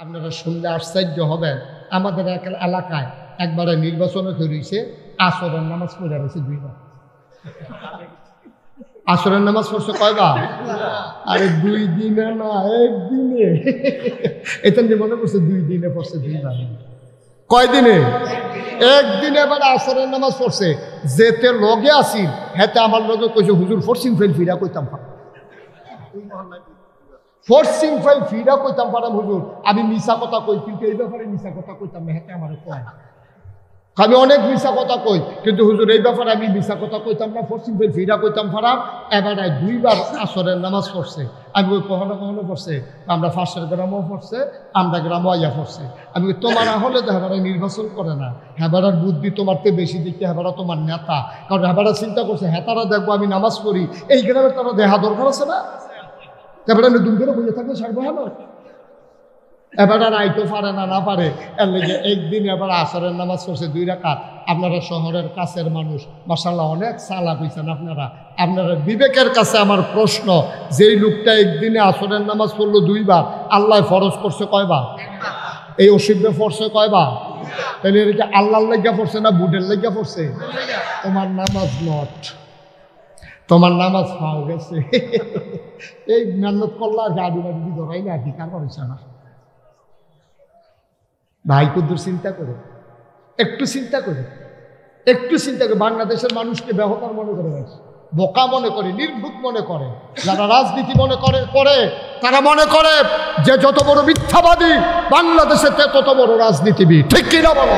আপনারা শুনলে আশ্চর্য হবেন, আমাদের এক এলাকায় একবারে নির্বাচনে হয়েছে, আসরের নামাজ পড়ে রয়েছে 2 বার। আসরের নামাজ পড়ছে কয়বার? আরে 2 দিনে না, 1 দিনে। এটা নিয়ে মনে করছে 2 দিনে পড়ছে 2 বার। কয় দিনে? 1 দিনে এবার আসরের নামাজ পড়ছে। যেতে লগে আসিল হেতে আমার লগে কইছে, হুজুর ফরসিং ফেল ফিরা কইতাম ফোর্সিং ফাইল ফিরা কইতাম পারাম হুজুর, আমি মিশা কথা কই কিন্তু এই ব্যাপারে মিশা কথা কইতাম না, হেঁটে আমার কয় আমি অনেক মিশা কথা কই কিন্তু হুজুর এই ব্যাপারে আমি মিশা কথা কইতাম না, ফোর্সিং ফাইল ফিরা কইতাম পারাম। এবারে 2 বার আসরের নামাজ পড়ছে। আমি ওই কখনো কখনো পড়ছে, আমরা ফাঁসের গ্রামও পড়ছে, আমরা গ্রামও আইয়া পড়ছে। আমি তোমার না হলে তো হেবারা নির্বাচন করে না, হেবারার বুদ্ধি তোমার তো বেশি দিকে, হেবারা তোমার নেতা। কারণ হেবারা চিন্তা করছে হেতারা দেখবো আমি নামাজ পড়ি, এই গ্রামের তারা দেহা দরকার আছে না, এবার আমি দুম করে বুঝে থাকলে সারবো হলো। এবার আর আইতে পারে না, না পারে এর লেগে একদিন এবার আসরের নামাজ পড়ছে 2 রাকাত। আপনারা শহরের কাছের মানুষ, মাশাআল্লাহ অনেক চালাক হইছেন আপনারা। আপনারা বিবেকের কাছে আমার প্রশ্ন, যেই লোকটা একদিনে আসরের নামাজ পড়লো 2 বার, আল্লাহ ফরজ করছে কয়বার? এই অসুবিধা পড়ছে কয়বার? তাহলে এটা আল্লাহর লেগা পড়ছে না বুডের লেগা পড়ছে? তোমার নামাজ নট, তোমার নামাজ পাও গেছে। এই মেহনত করলা গাড়ি বাড়ি ধরাই না কি কার পারছে না ভাই, কুদ্দুর চিন্তা করে, একটু চিন্তা করে, একটু চিন্তা করে। বাংলাদেশের মানুষকে বেহতার মনে করে, বোকা মনে করে, নির্ভুক মনে করে। যারা রাজনীতি মনে করে তারা মনে করে যে যত বড় মিথ্যাবাদী বাংলাদেশে তত বড় রাজনীতিবিদ, ঠিক কিনা বলো?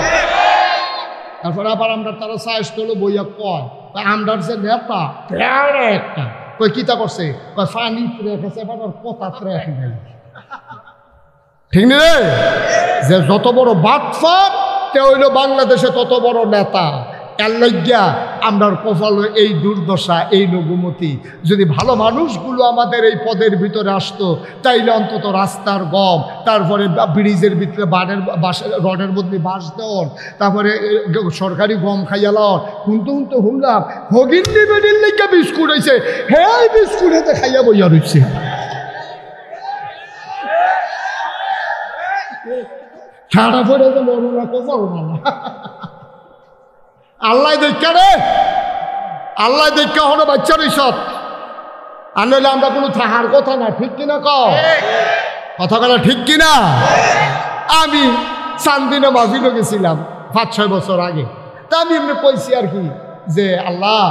তারপরে আবার আমরা তারা সাহস তোলো বইয়া কয় আমরার যে নেতা একটা কই কিতা করছে, কয় ফানি রেখেছে, এবার কথা রেখে নাই। ঠিক না? যে যত বড় বাটফার তে হইল বাংলাদেশে তত বড় নেতা। এর লাগিয়া আমরার কপাল এই দুর্দশা, এই লঘুমতি। যদি ভালো মানুষগুলো আমাদের এই পদের ভিতরে আসতো, তাইলে অন্তত রাস্তার গম, তারপরে ব্রিজের ভিতরে রডের মধ্যে বাঁশ দেওয়ার, তারপরে সরকারি গম খাইয়া লওয়ার। কিন্তু হুনলাম হগিন্দি বেডির লেগে বিস্কুট হয়েছে, হ্যাঁ বিস্কুট হাতে খাইয়া বইয়া রয়েছে। ছাড়া পড়ে তো মরুনা কপাল না। আল্লাহ দেখা রে, আল্লাহ দেখা হলো বাচ্চার ইসত। আর নইলে আমরা কোনো থাহার কথা না, ঠিক কিনা কথা কথা ঠিক কিনা? আমি চান্দিনা মাহফিলে গেছিলাম 5-6 বছর আগে। তা আমি এমনি কইছি আর কি যে আল্লাহ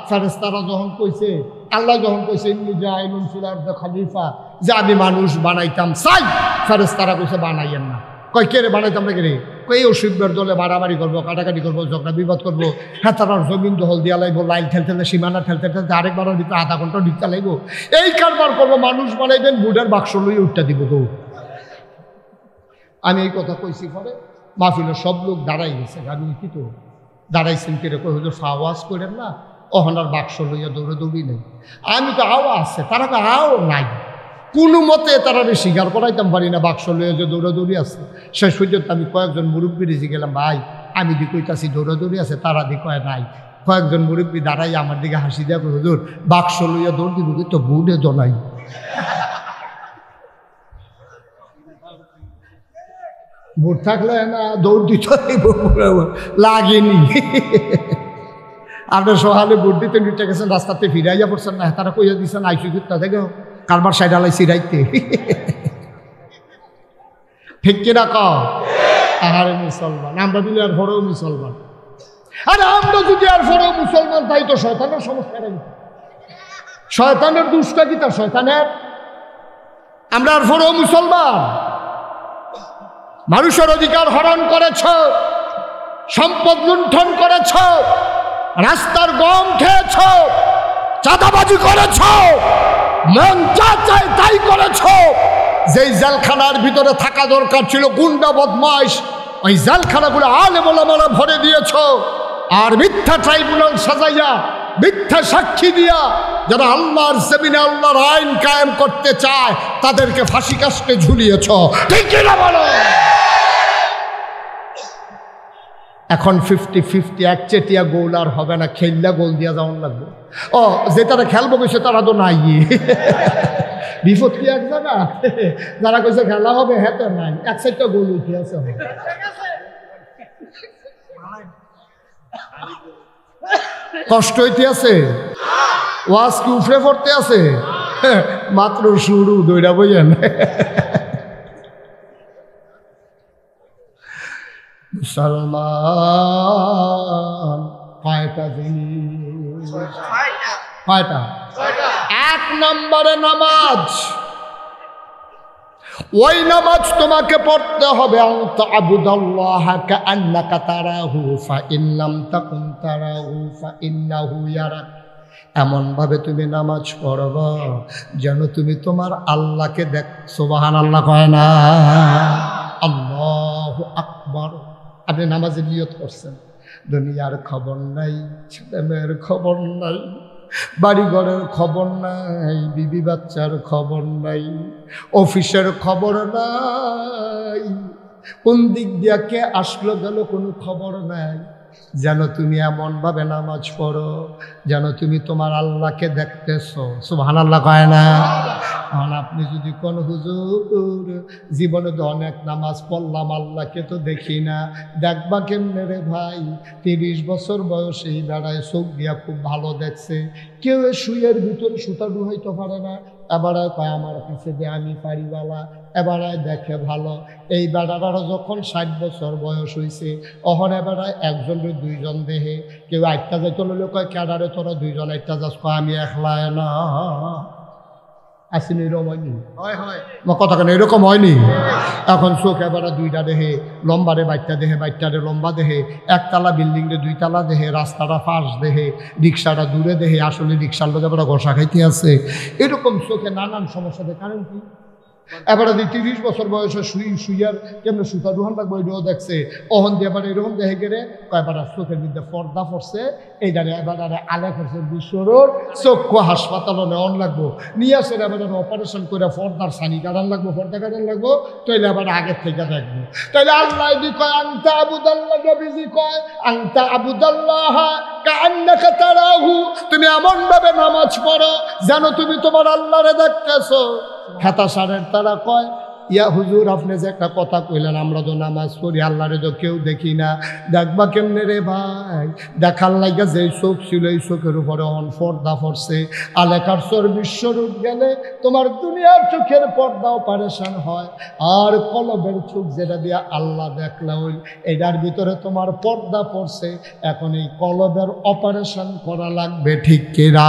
ফেরেশতারা যখন কইছে, আল্লাহ যখন কইছে ইন্নী জাইলুন ফিল আরদি খলিফা, যে আমি মানুষ বানাইতাম চাই, ফেরেশতারা কইছে বানাইয়েন না। কয় কে রে বানাইতাম না কে রে? কই অসুবিধার দলে বাড়াবাড়ি করবো, কাটাকাটি করবো, ঝগড়া বিবাদ করবো, হ্যাঁ তার জমিন দখল দিয়া লাগবো, লাইন ঠেলতে সীমানা ঠেলতে আরেকবারের ভিতরে আধা ঘন্টা ঢুকতে লাগবো, এই কারবার করবো। মানুষ বানাইবেন, বুডের বাক্স লইয়ে উঠতে দিব তো। আমি এই কথা কইছি, পরে মাহফিলের সব লোক দাঁড়াই গেছে। আমি কি তো দাঁড়াইছেন কে রে? কই হুজুর আওয়াজ করেন না, ওহনার বাক্স লইয়া দৌড়ি নেই। আমি তো আওয়াজ আছে, তারা তো আও নাই। কোনো মতে তারা স্বীকার করাইতাম পারি না বাক্স লইয়া যে দৌড়াদৌড়ি আছে। শেষ পর্যন্ত আমি কয়েকজন মুরব্বী রেজে গেলাম, ভাই আমি দি কইতাছি দৌড়াদৌড়ি আছে, তারা দি কয় নাই। কয়েকজন মুরব্বী দাঁড়াই আমার দিকে হাসি দেওয়া, হুজুর বাক্স লইয়া দৌড় দিব তো বুড়ে দোলাই। বুট থাকলে না দৌড় দিতে লাগেনি। আপনার সহালে বুট দিতে নিতে গেছেন, রাস্তাতে ফিরাইয়া পড়ছেন না, তারা কইয়া দিচ্ছেন আইসু তা দেখো কারবার সাইড আলাইছি রাইতে। ঠিক কিনা আহারে মুসলমান, আমরা দিলে আর ভরেও মুসলমান। আরে আমরা যদি আর ভরেও মুসলমান, তাই তো শয়তানের সমস্যা নেই। শয়তানের দুষ্টা কি তার শয়তানের? আমরা আর ভরেও মুসলমান। মানুষের অধিকার হরণ করেছ, সম্পদ লুণ্ঠন করেছ, রাস্তার গম খেয়েছ, চাঁদাবাজি করেছ, মন যা চায় তাই করেছ। যেই জেলখানার ভিতরে থাকা দরকার ছিল গুন্ডা বদমাইশ, ওই জেলখানাগুলো আলেম ওলামারা ভরে দিয়েছ। আর মিথ্যা ট্রাইব্যুনাল সাজাইয়া, মিথ্যা সাক্ষী দিয়া যারা আল্লাহর জমিনে আল্লাহর আইন কায়েম করতে চায় তাদেরকে ফাঁসি কাস্টে ঝুলিয়েছ। ঠিক কিনা বলো? এখন 50-50 একচেটিয়া গোল আর হবে না, খেললা গোল দিয়া যাওয়ার লাগবে। ও যে তারা খেলবো গেছে তারা তো নাই। বিপদ কি এক জায়গা যারা কইছে খেলা হবে হ্যাঁ তো নাই এক সাইডটা গোল উঠে আছে কষ্ট হইতে আছে ওয়াজ কি উফরে পড়তে আছে মাত্র শুরু দইরা বইয়েন মুসলমান কয়টা জিনিস কয়টা এক নম্বরে নামাজ ওই নামাজ তোমাকে পড়তে হবে আনতা আবুদাল্লাহা কাআন্নাকা তারাহু ফাইন লাম তাকুন তারাহু ফাইন্নাহু ইয়ারাক এমন ভাবে তুমি নামাজ পড়বা যেন তুমি তোমার আল্লাহকে দেখ সুবহানাল্লাহ কয় না আল্লাহু আকবার আপনি নামাজের নিয়ত করছেন দুনিয়ার খবর নাই ছেলে মেয়ের খবর নাই বাড়ি ঘরের খবর নাই বিবি বাচ্চার খবর নাই অফিসের খবর নাই কোন দিক দিয়া কে আসলো গেল কোনো খবর নাই যেন তুমি এমনভাবে নামাজ পড়ো যেন তুমি তোমার আল্লাহকে দেখতেছো সুবহানাল্লাহ কয় না আর আপনি যদি কোন হুজুর জীবনে তো অনেক নামাজ পড়লাম আল্লাহকে তো দেখি না দেখবা কেমনে রে ভাই 30 বছর বয়সেই বেড়ায় চোখ দিয়া খুব ভালো দেখছে কেউ শুয়ের ভিতর সুতা ঢুকাইতে পারে না এবারে কয় আমার কাছে যে আমি পারিবালা এবারে দেখে ভালো এই বেড়ারা যখন 60 বছর বয়স হয়েছে অহন এবারে একজন দুইজন দেহে কেউ একটা যাইতে লইলে কয় ক্যাডারে তোরা দুইজন একটা যাস কয় আমি একলাই না আসেনি এরকম হয়নি কথা কেন এরকম হয়নি এখন চোখ এবারে দুইটা দেহে লম্বারে বাইটটা দেহে বাইটটারে লম্বা দেহে একতলা বিল্ডিং রে দুইতলা দেহে রাস্তাটা ফাঁস দেহে রিক্সাটা দূরে দেহে আসলে রিক্সার লোক এবারে ঘষা খাইতে আছে এরকম চোখে নানান সমস্যা দেয় কারণ কি এবারে 30 বছর বয়সে শুইয়ার কেমন সুতা রুহান লাগবো এটাও দেখছে অহন দিয়ে এবার এরকম দেখে গেলে কয়েকবার চোখের মধ্যে পর্দা পড়ছে এইটারে এবারে আলে করছে বিশ্বরোর চক্ষু হাসপাতালও নেওয়ান লাগবো নিয়ে আসে এবার অপারেশন করে পর্দার সানি কাটান লাগবো পর্দা কাটান লাগবো তাইলে আবার আগের থেকে দেখবো তাইলে আল্লাহ দি কয় আনতা আবুদাল্লাহ নবীজি কয় আনতা আবুদাল্লাহ কাআন্নাকা তারাহু তুমি এমন ভাবে নামাজ পড়ো যেন তুমি তোমার আল্লাহরে দেখতেছো খাতা সারের তারা কয় ইয়া হুজুর আপনি যে একটা কথা কইলেন আমরা তো নামাজ পড়ি আল্লাহরে তো কেউ দেখি না দেখবা কেমনে রে ভাই দেখার লাগা যে চোখ ছিল এই চোখের উপরে অন পর্দা পড়ছে আলেকার চোর বিশ্বরূপ গেলে তোমার দুনিয়ার চোখের পর্দা অপারেশন হয় আর কলবের চোখ যেটা দিয়া আল্লাহ দেখলা হইল এটার ভিতরে তোমার পর্দা পড়ছে এখন এই কলবের অপারেশন করা লাগবে ঠিক কিনা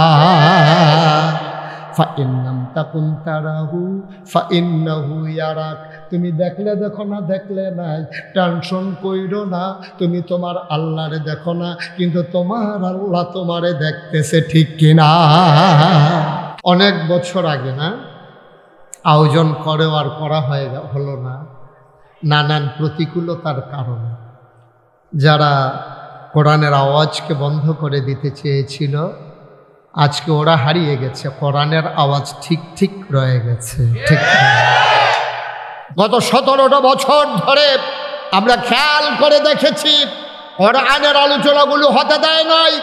ফাইন্নাম তাকুন তারাহু ফাইন্নাহু ইয়ারাক তুমি দেখলে দেখো না দেখলে নাই টেনশন কইরো না তুমি তোমার আল্লাহরে দেখো না কিন্তু তোমার আল্লাহ তোমারে দেখতেছে ঠিক কিনা অনেক বছর আগে না আয়োজন করেও আর করা হলো না নানান প্রতিকূলতার কারণে যারা কোরআনের আওয়াজকে বন্ধ করে দিতে চেয়েছিল আজকে ওরা হারিয়ে গেছে কোরআনের আওয়াজ ঠিক ঠিক রয়ে গেছে ঠিক গত 17টা বছর ধরে আমরা খেয়াল করে দেখেছি কোরআনের আলোচনাগুলো হতে দেয় নাই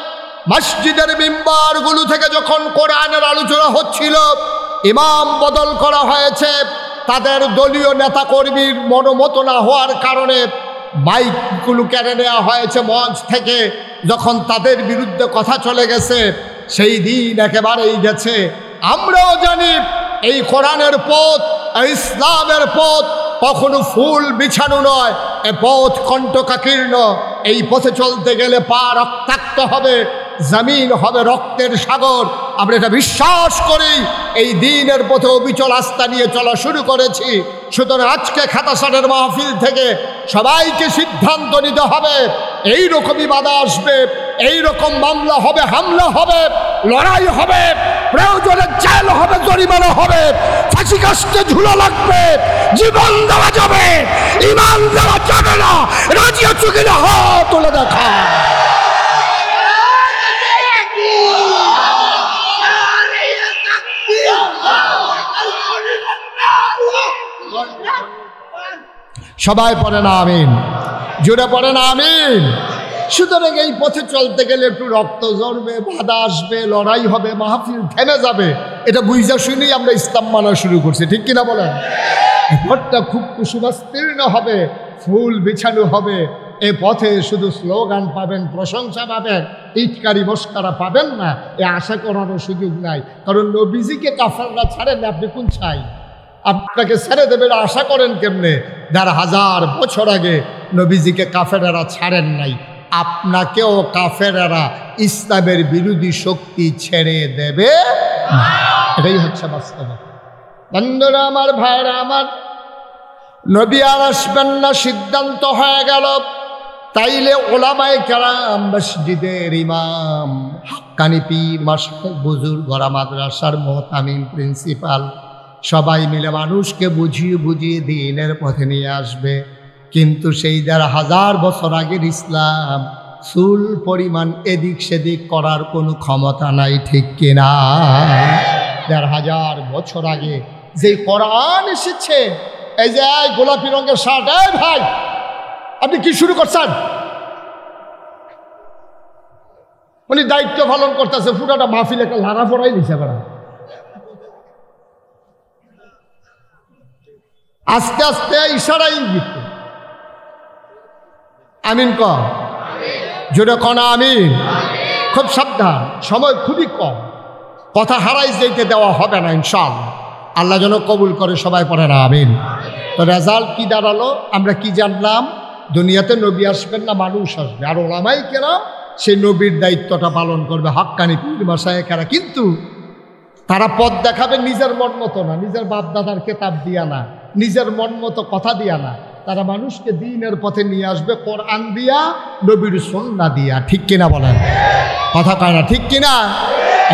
মসজিদের মিম্বারগুলো থেকে যখন কোরআনের আলোচনা হচ্ছিল ইমাম বদল করা হয়েছে তাদের দলীয় নেতাকর্মীর মনোমত না হওয়ার কারণে মাইকগুলো কেড়ে নেওয়া হয়েছে মঞ্চ থেকে যখন তাদের বিরুদ্ধে কথা চলে গেছে সেই দিন একেবারেই গেছে আমরাও জানি এই কোরআনের পথ ইসলামের পথ কখনো ফুল বিছানো নয় এ পথ কণ্টকাকীর্ণ এই পথে চলতে গেলে পা রক্তাক্ত হবে জমিন হবে রক্তের সাগর আমরা এটা বিশ্বাস করি এই দিনের পথে অবিচল আস্থা নিয়ে চলা শুরু করেছি সুতরাং আজকে খাতাসারের মাহফিল থেকে সবাইকে সিদ্ধান্ত নিতে হবে এই রকমই বাধা আসবে এই রকম মামলা হবে হামলা হবে লড়াই হবে প্রয়োজনে জেল হবে জরিমানা হবে ফাঁসি কাস্তে ঝুলা লাগবে জীবন দেওয়া যাবে ঈমান দেওয়া যাবে না রাজি আছো কিনা হাত তুলে দেখা সবাই পড়ে না আমিন জোরে পড়ে না আমিন সুতরাং এই পথে চলতে গেলে একটু রক্ত ঝরবে বাধা আসবে লড়াই হবে মাহফিল থেমে যাবে এটা বুঝা শুনেই আমরা ইসলাম মানা শুরু করছি, ঠিক কিনা বলেন? ঘরটা খুব কুসুমাস্তীর্ণ হবে, ফুল বিছানো হবে, এ পথে শুধু স্লোগান পাবেন, প্রশংসা পাবেন, ইটকারি মস্কারা পাবেন না, এ আশা করারও সুযোগ নাই। কারণ নবীজিকে কাফেররা ছাড়েন, আপনি কোন চাই? আপনাকে ছেড়ে দেবে আশা করেন কেমনে? ১,৫০০ বছর আগে নবীজিকে কাফেরেরা ছাড়েন নাই, আপনাকেও কাফেরেরা ইসলামের বিরোধী শক্তি ছেড়ে দেবে। এটাই হচ্ছে বাস্তব। বন্ধুরা আমার, ভাইরা আমার, নবী আর আসবেন না সিদ্ধান্ত হয়ে গেল। তাইলে ওলামায়ে কেরাম, মসজিদের ইমাম, হাক্কানি পীর, মাশায়েখ, বুজুর্গরা, মাদ্রাসার মুহতামিম, প্রিন্সিপাল সবাই মিলে মানুষকে বুঝিয়ে বুঝিয়ে দ্বীনের পথে নিয়ে আসবে। কিন্তু সেই ১,৫০০ বছর আগের ইসলাম চুল পরিমাণ এদিক সেদিক করার কোনো ক্ষমতা নাই, ঠিক কিনা? ১,৫০০ বছর আগে যে কোরআন এসেছে, এই যে গোলাপি রঙের শার্ট, এই ভাই আপনি কি শুরু করছেন? উনি দায়িত্ব পালন করতেছে, পুরোটা মাহফিল একটা লাড়া পড়াই নিছে। আস্তে আস্তে ইশারা ইঙ্গিত। আমিন ক, জোরে কনা আমিন। খুব সাবধান, সময় খুবই কম, কথা হারাই যেতে দেওয়া হবে না ইনশাআল্লাহ। আল্লাহ যেন কবুল করে, সবাই পড়ে না আমিন। তো রেজাল্ট কি দাঁড়ালো? আমরা কি জানলাম? দুনিয়াতে নবী আসবেন না, মানুষ আসবে, আর ওলামায়ে কেরাম সেই নবীর দায়িত্বটা পালন করবে, হাক্কানি পীর মাশায়েখরা। কিন্তু তারা পথ দেখাবে নিজের মন মতো না, নিজের বাপ দাদার কেতাব দিয়া না, নিজের মন মতো কথা দিয়া না। তারা মানুষকে দ্বীনের পথে নিয়ে আসবে কোরআন দিয়া, নবীর সুন্নাহ দিয়া, ঠিক কিনা বলেন? কথা কয় না, ঠিক কিনা?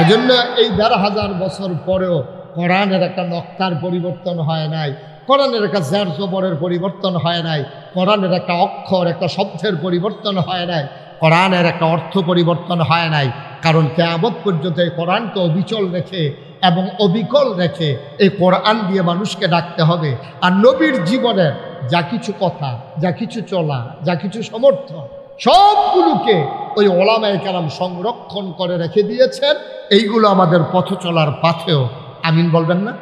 এই জন্য এই ১,৫০০ বছর পরেও কোরআনের একটা নক্তার পরিবর্তন হয় নাই, কোরআনের একটা জের জবরের পরিবর্তন হয় নাই, কোরআনের একটা অক্ষর, একটা শব্দের পরিবর্তন হয় নাই, কোরআনের একটা অর্থ পরিবর্তন হয় নাই। কারণ কিয়ামত পর্যন্ত এই কোরআনকে অবিচল রেখে এবং অবিকল রেখে এই কোরআন দিয়ে মানুষকে ডাকতে হবে। আর নবীর জীবনের যা কিছু কথা, যা কিছু চলা, যা কিছু সমর্থন, সবগুলোকে ওই ওলামায়ে কেরাম সংরক্ষণ করে রেখে দিয়েছেন। এইগুলো আমাদের পথ চলার পাথেও। আমিন বলবেন না?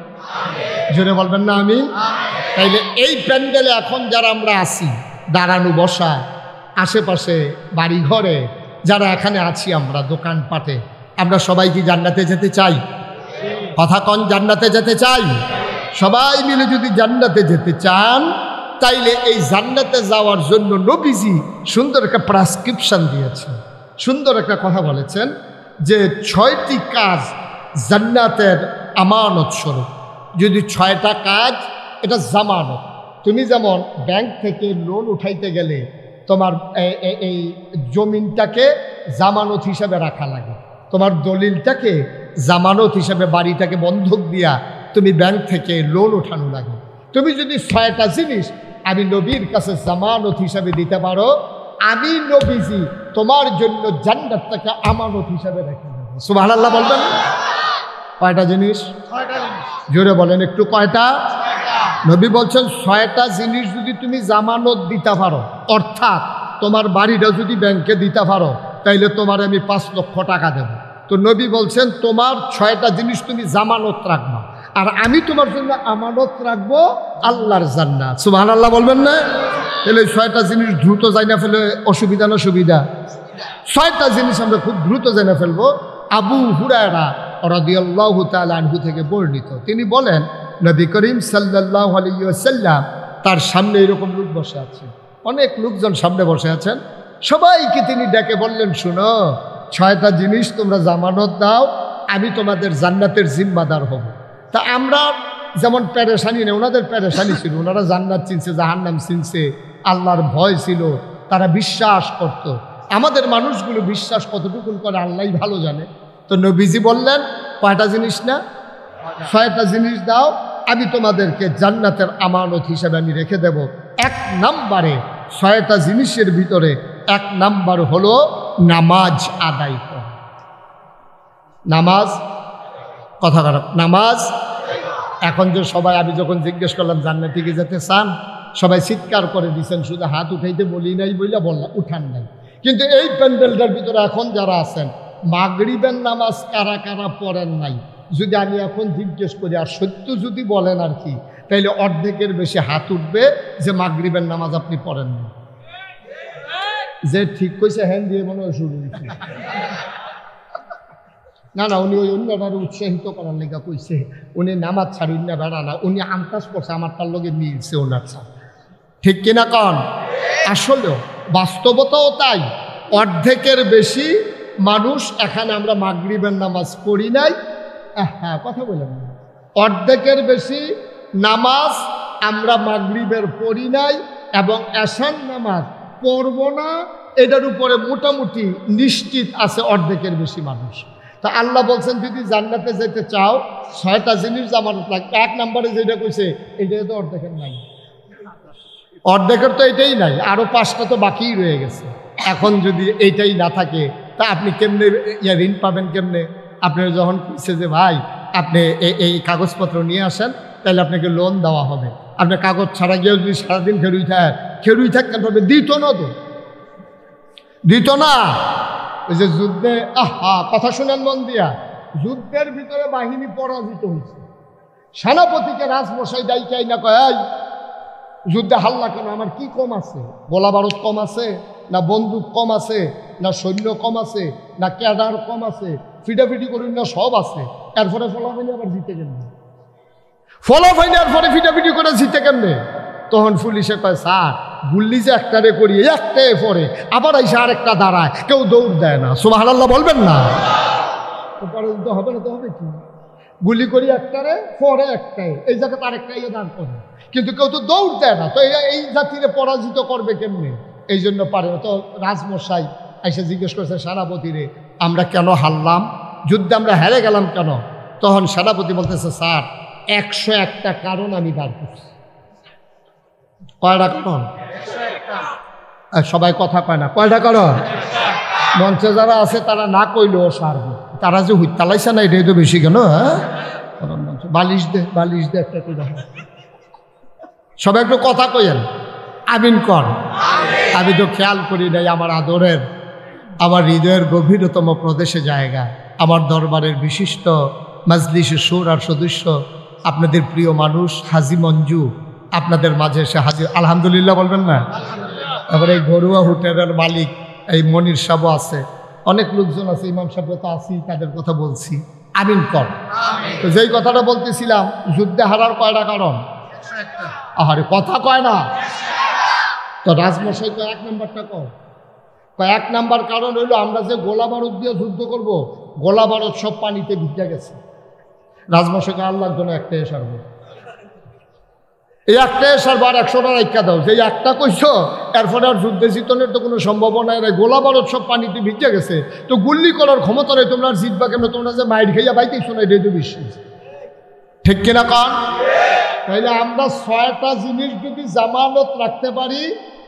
জোরে বলবেন না আমিন? তাইলে এই প্যান্ডেলে এখন যারা আমরা আছি, দাঁড়ানো বসা, আশেপাশে বাড়ি ঘরে যারা এখানে আছি, আমরা দোকানপাটে, আমরা সবাই কি জান্নাতে যেতে চাই? কথা কন, জান্নাতে যেতে চাই? সবাই মিলে যদি জান্নাতে যেতে চান, তাইলে এই জান্নাতে যাওয়ার জন্য নবীজি সুন্দর একটা প্রেসক্রিপশন দিয়েছেন, সুন্দর একটা কথা বলেছেন যে ৬টি কাজ জান্নাতের আমানত স্বরূপ। যদি ৬টা কাজ, এটা জামানত। তুমি যেমন ব্যাংক থেকে লোন উঠাইতে গেলে তোমার এই জমিনটাকে জামানত হিসাবে রাখা লাগে, তোমার দলিলটাকে জামানত হিসাবে, বাড়িটাকে বন্ধক দিয়া তুমি ব্যাংক থেকে লোন উঠানো লাগে। তুমি যদি ৬টা জিনিস আমি নবীর কাছে জামানত হিসাবে দিতে পারো, আমি নবীজি তোমার জন্য জান্নাতটাকে আমানত হিসাবে রেখে দেব। সুবহানাল্লাহ বলবেন? কয়টা জিনিস? জোরে বলেন একটু, কয়টা? নবী বলছেন ৬টা জিনিস যদি তুমি জামানত দিতে পারো, অর্থাৎ তোমার বাড়িটা যদি ব্যাংকে দিতে পারো, তাইলে তোমার আমি ৫ লক্ষ টাকা দেব। তো নবী বলছেন তোমার ৬টা জিনিস তুমি জামানত রাখবা, আর আমি তোমার জন্য আমানত রাখবো আল্লাহর জান্নাত। সুবহানাল্লাহ বলবেন না? তাহলে ৬টা জিনিস দ্রুত জানা ফেলে অসুবিধা না সুবিধা? ৬টা জিনিস আমরা খুব দ্রুত জেনে ফেলবো। আবু হুরায়রা রাদিয়াল্লাহু তাআলা আনহু থেকে বর্ণিত, তিনি বলেন নবী করিম সাল্লাল্লাহু আলাইহি ওয়াসাল্লাম, তার সামনে এরকম লোক বসে আছে, অনেক লোকজন সামনে বসে আছেন, সবাইকে তিনি ডেকে বললেন, শুনো, ৬টা জিনিস তোমরা জামানত দাও, আমি তোমাদের জান্নাতের জিম্মাদার হব। তা আমরা যেমন পেরেশানি নেই, ওনাদের পেরেশানি ছিল, ওনারা জান্নাত চিনছে, জাহান্নাম চিনছে, আল্লাহর ভয় ছিল, তারা বিশ্বাস করত। আমাদের মানুষগুলো বিশ্বাস কতটুকু করে আল্লাহই ভালো জানে। তো নবীজি বললেন, কয়টা জিনিস না? ৬টা জিনিস দাও, আমি তোমাদেরকে জান্নাতের আমানত হিসেবে আমি রেখে দেব। ১ নম্বরে, ৬টা জিনিসের ভিতরে ১ নম্বর হলো নামাজ আদায় করা। নামাজ, কথা খারাপ, নামাজ। এখন যে সবাই, আমি যখন জিজ্ঞেস করলাম জান্নাতে কি যেতে চান, সবাই চিৎকার করে দিচ্ছেন, শুধু হাত উঠাইতে বলি নাই বইলা বললাম, উঠান নাই। কিন্তু এই প্যান্ডেলটার ভিতরে এখন যারা আছেন, মাগরিবের নামাজ কারা কারা পড়েন নাই, যদি আমি এখন জিজ্ঞেস করি আর সত্য যদি বলেন আর কি, তাইলে অর্ধেকের বেশি হাত উঠবে যে মাগরিবের নামাজ আপনি পড়েন না। যে ঠিক কইছে হ্যান্ড দিয়ে মনে হয় শুরু হয়েছে। না না, উনি ওই অন্যটার উৎসাহিত করার লেগা কইছে, উনি নামাজ ছাড়ি না বেড়া না, উনি আন্দাজ করছে আমার তার লগে মিলছে ওনার ছাড়। ঠিক কিনা কন? আসলেও বাস্তবতাও তাই, অর্ধেকের বেশি মানুষ এখানে আমরা মাগরিবের নামাজ পড়ি নাই। হ্যাঁ, কথা বলেন না, অর্ধেকের বেশি নামাজ আমরা মাগরিবের পড়ি নাই এবং এশার নামাজ পড়ব না, এটার উপরে মোটামুটি নিশ্চিত আছে অর্ধেকের বেশি মানুষ। তা আল্লাহ বলছেন যদি জান্নাতে যেতে চাও 6টা জিনিস জামানত লাগবে। 1 নম্বরে যেটা কইছে এটাই তো অর্ধেকের নাই, অর্ধেকের তো এটাই নাই, আরো 5টা তো বাকিই রয়ে গেছে। এখন যদি এইটাই না থাকে তা আপনি কেমনে ঋণ পাবেন কেমনে? আপনার যখন কইছে যে ভাই আপনি এই কাগজপত্র নিয়ে আসেন তাহলে আপনাকে লোন দেওয়া হবে, আপনি কাগজ ছাড়া গিয়ে যদি সারাদিন খেরুই থাকতেন পারবে, দিত না তো, দিত না। ওই যে যুদ্ধে কথা শুনেন মন দিয়া, যুদ্ধের ভিতরে বাহিনী পরাজিত হয়েছে, সেনাপতিকে রাজমশাই ডাইকাই না কয়, এই যুদ্ধে হাল্লা কেন? আমার কি কম আছে? গোলা বারুদ কম আছে না? বন্দুক কম আছে না? সৈন্য কম আছে না? ক্যাডার কম আছে? ফিটাফিটি করুন না, সব আছে। এরপরে ফলাফাইনি আবার জিতে কেমনে? ফলাফাইনি এরপরে ফিটাফিটি করে জিতে কেমনে? তখন পুলিশে কয়, স্যার গুল্লি যে একটারে করি একটাই পরে আবার এসে আরেকটা দাঁড়ায়, কেউ দৌড় দেয় না। সুবহানাল্লাহ বলবেন না? পরাজিত হবে না তো হবে কি? গুলি করি একটারে পরে একটাই, এই জায়গাতে আরেকটাই দাঁড় করে, কিন্তু কেউ তো দৌড় দেয় না। তো এই জাতিরে পরাজিত করবে কেমনে? এই জন্য পারে না। তো রাজমশাই এসে জিজ্ঞেস করছে সেনাপতিরে, আমরা কেন হারলাম? যুদ্ধে আমরা হেরে গেলাম কেন? তখন সেনাপতি বলতেছে, স্যার 101টা কারণ আমি দাঁড় করছি। কয়টা কারণ? সবাই কথা কয় না, কয়টা কারণ? মঞ্চে যারা আছে তারা না কইলেও সারবে, তারা যে হুইতালাইছে না এটাই তো বেশি কেন? হ্যাঁ, বালিশ দে একটা করে দেখো। সবাই একটু কথা কইেন, আমিন কর। আমি তো খেয়াল করি নাই আমার আদরের, আমার হৃদয়ের গভীরতম প্রদেশে জায়গা, আমার দরবারের বিশিষ্ট মাজলিসে শুরার সদস্য, আপনাদের প্রিয় মানুষ হাজি মঞ্জু আপনাদের মাঝে এসে হাজির। আলহামদুলিল্লাহ বলবেন না? তারপরে এই ঘরুয়া হোটেলের মালিক এই মনির সাহেব আছে, অনেক লোকজন আছে, ইমাম সাহেব তো আছি, তাদের কথা বলছি, আমিন কর। তো যেই কথাটা বলতেছিলাম, যুদ্ধে হারার কয়টা কারণ? আরে কথা কয় না তো। রাজমশাই তো 1 নম্বরটা কয়, 1 নম্বর কারণ হইল আমরা যে গোলা বারুদ দিয়ে যুদ্ধ করব, গোলা বারুদ সব পানিতে ভিজে গেছে। রাজমশাইকে আল্লাহর জন্য একটাই সারবো, এই একটাই সারবো, আর 100টা রাইখা দাও। যে একটা কইছো এরপরে আর যুদ্ধে জিতনের তো কোনো সম্ভাবনা নেই, গোলা বারুদ সব পানিতে ভিজে গেছে, তো গুল্লি করার ক্ষমতা নেই, তোমরা জিতবা কেন? তোমরা যে মাইর খাইয়া বাইতেছো না, এটাই তো বিশ্বাস। ঠিক কিনা কান? তাইলে আমরা 6টা জিনিস যদি জামানত রাখতে পারি,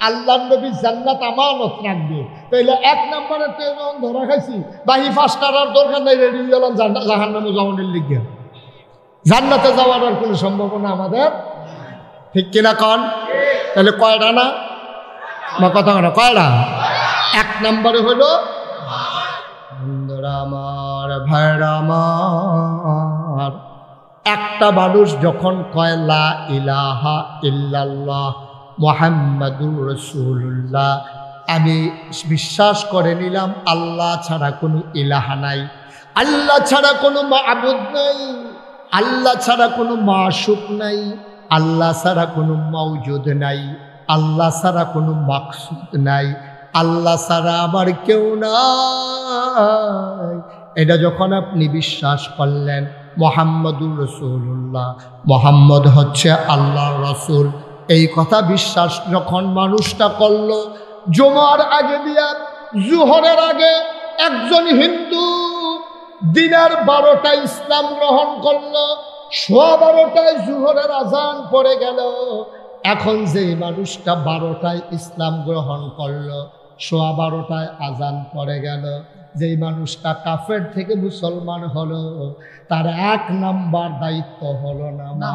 আল্লাহ নবী জান্নাত আমানত রাখবে। তাইলে 1 নম্বরে তো যখন ধরা খাইছি, বাহি 5টার আর দরকার নাই, রেডি হয়ে গেলাম জাহান্নামে যাওয়ার লিগে। জান্নাতে যাওয়ার আর কোনো সম্ভাবনা আমাদের, ঠিক কিনা কন? তাহলে কয়টা না কথা না, কয়টা? 1 নম্বরে হলো আমার ভাইরা আমার, একটা মানুষ যখন কয় লা ইলাহা ইল্লাল্লাহ মুহাম্মাদুর রাসূলুল্লাহ, আমি বিশ্বাস করে নিলাম আল্লাহ ছাড়া কোনো ইলাহা নাই, আল্লাহ ছাড়া কোনো মাবুদ নাই, আল্লাহ ছাড়া কোনো মাশুক নাই, আল্লাহ ছাড়া কোনো মাওজুদ নাই, আল্লাহ ছাড়া কোনো মাকসুদ নাই, আল্লাহ ছাড়া আমার কেউ নাই। এটা যখন আপনি বিশ্বাস করলেন, মুহাম্মাদুর রাসূলুল্লাহ, মুহাম্মদ হচ্ছে আল্লাহর রাসূল, এই কথা বিশ্বাস যখন মানুষটা করল, জুমার আগে দিয়া জোহরের আগে একজন হিন্দু দিনের 12টায় ইসলাম গ্রহণ করলো, 12:15 জোহরের আজান পড়ে গেল। এখন যে মানুষটা 12টায় ইসলাম গ্রহণ করলো, 12:15 আজান পড়ে গেল, যেই মানুষটা কাফের থেকে মুসলমান হলো, তার 1 নাম্বার দায়িত্ব হলো নামাজ।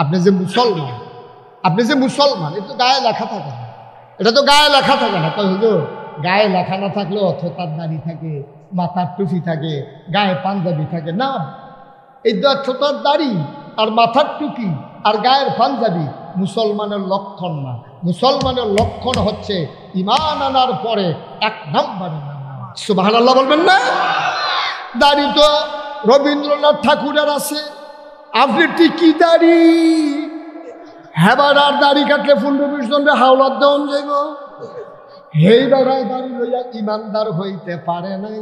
আপনি যে মুসলমান, এটা তো গায়ে লেখা থাকে না, এটা তো গায়ে লেখা থাকে না। কই হুজুর, গায়ে লেখা না থাকলেও অথতার দাড়ি থাকে, মাথার টুপি থাকে, গায়ে পাঞ্জাবি থাকে। না, এই ছোটার দাড়ি আর মাথার টুপি আর গায়ের পাঞ্জাবি মুসলমানের লক্ষণ না। মুসলমানের লক্ষণ হচ্ছে ঈমান আনার পরে 1 নম্বরে নামাজ। সুবহানাল্লাহ বলবেন না? দাড়ি তো রবীন্দ্রনাথ ঠাকুরের আছে, আপনি টিকি দাড়ি হেবার আর দাড়ি কাটলে 15-20 জনের হাওলাত দেওয়ান যাইব। হেই বেড়ায় দাড়ি লইয়া ইমানদার হইতে পারে নাই।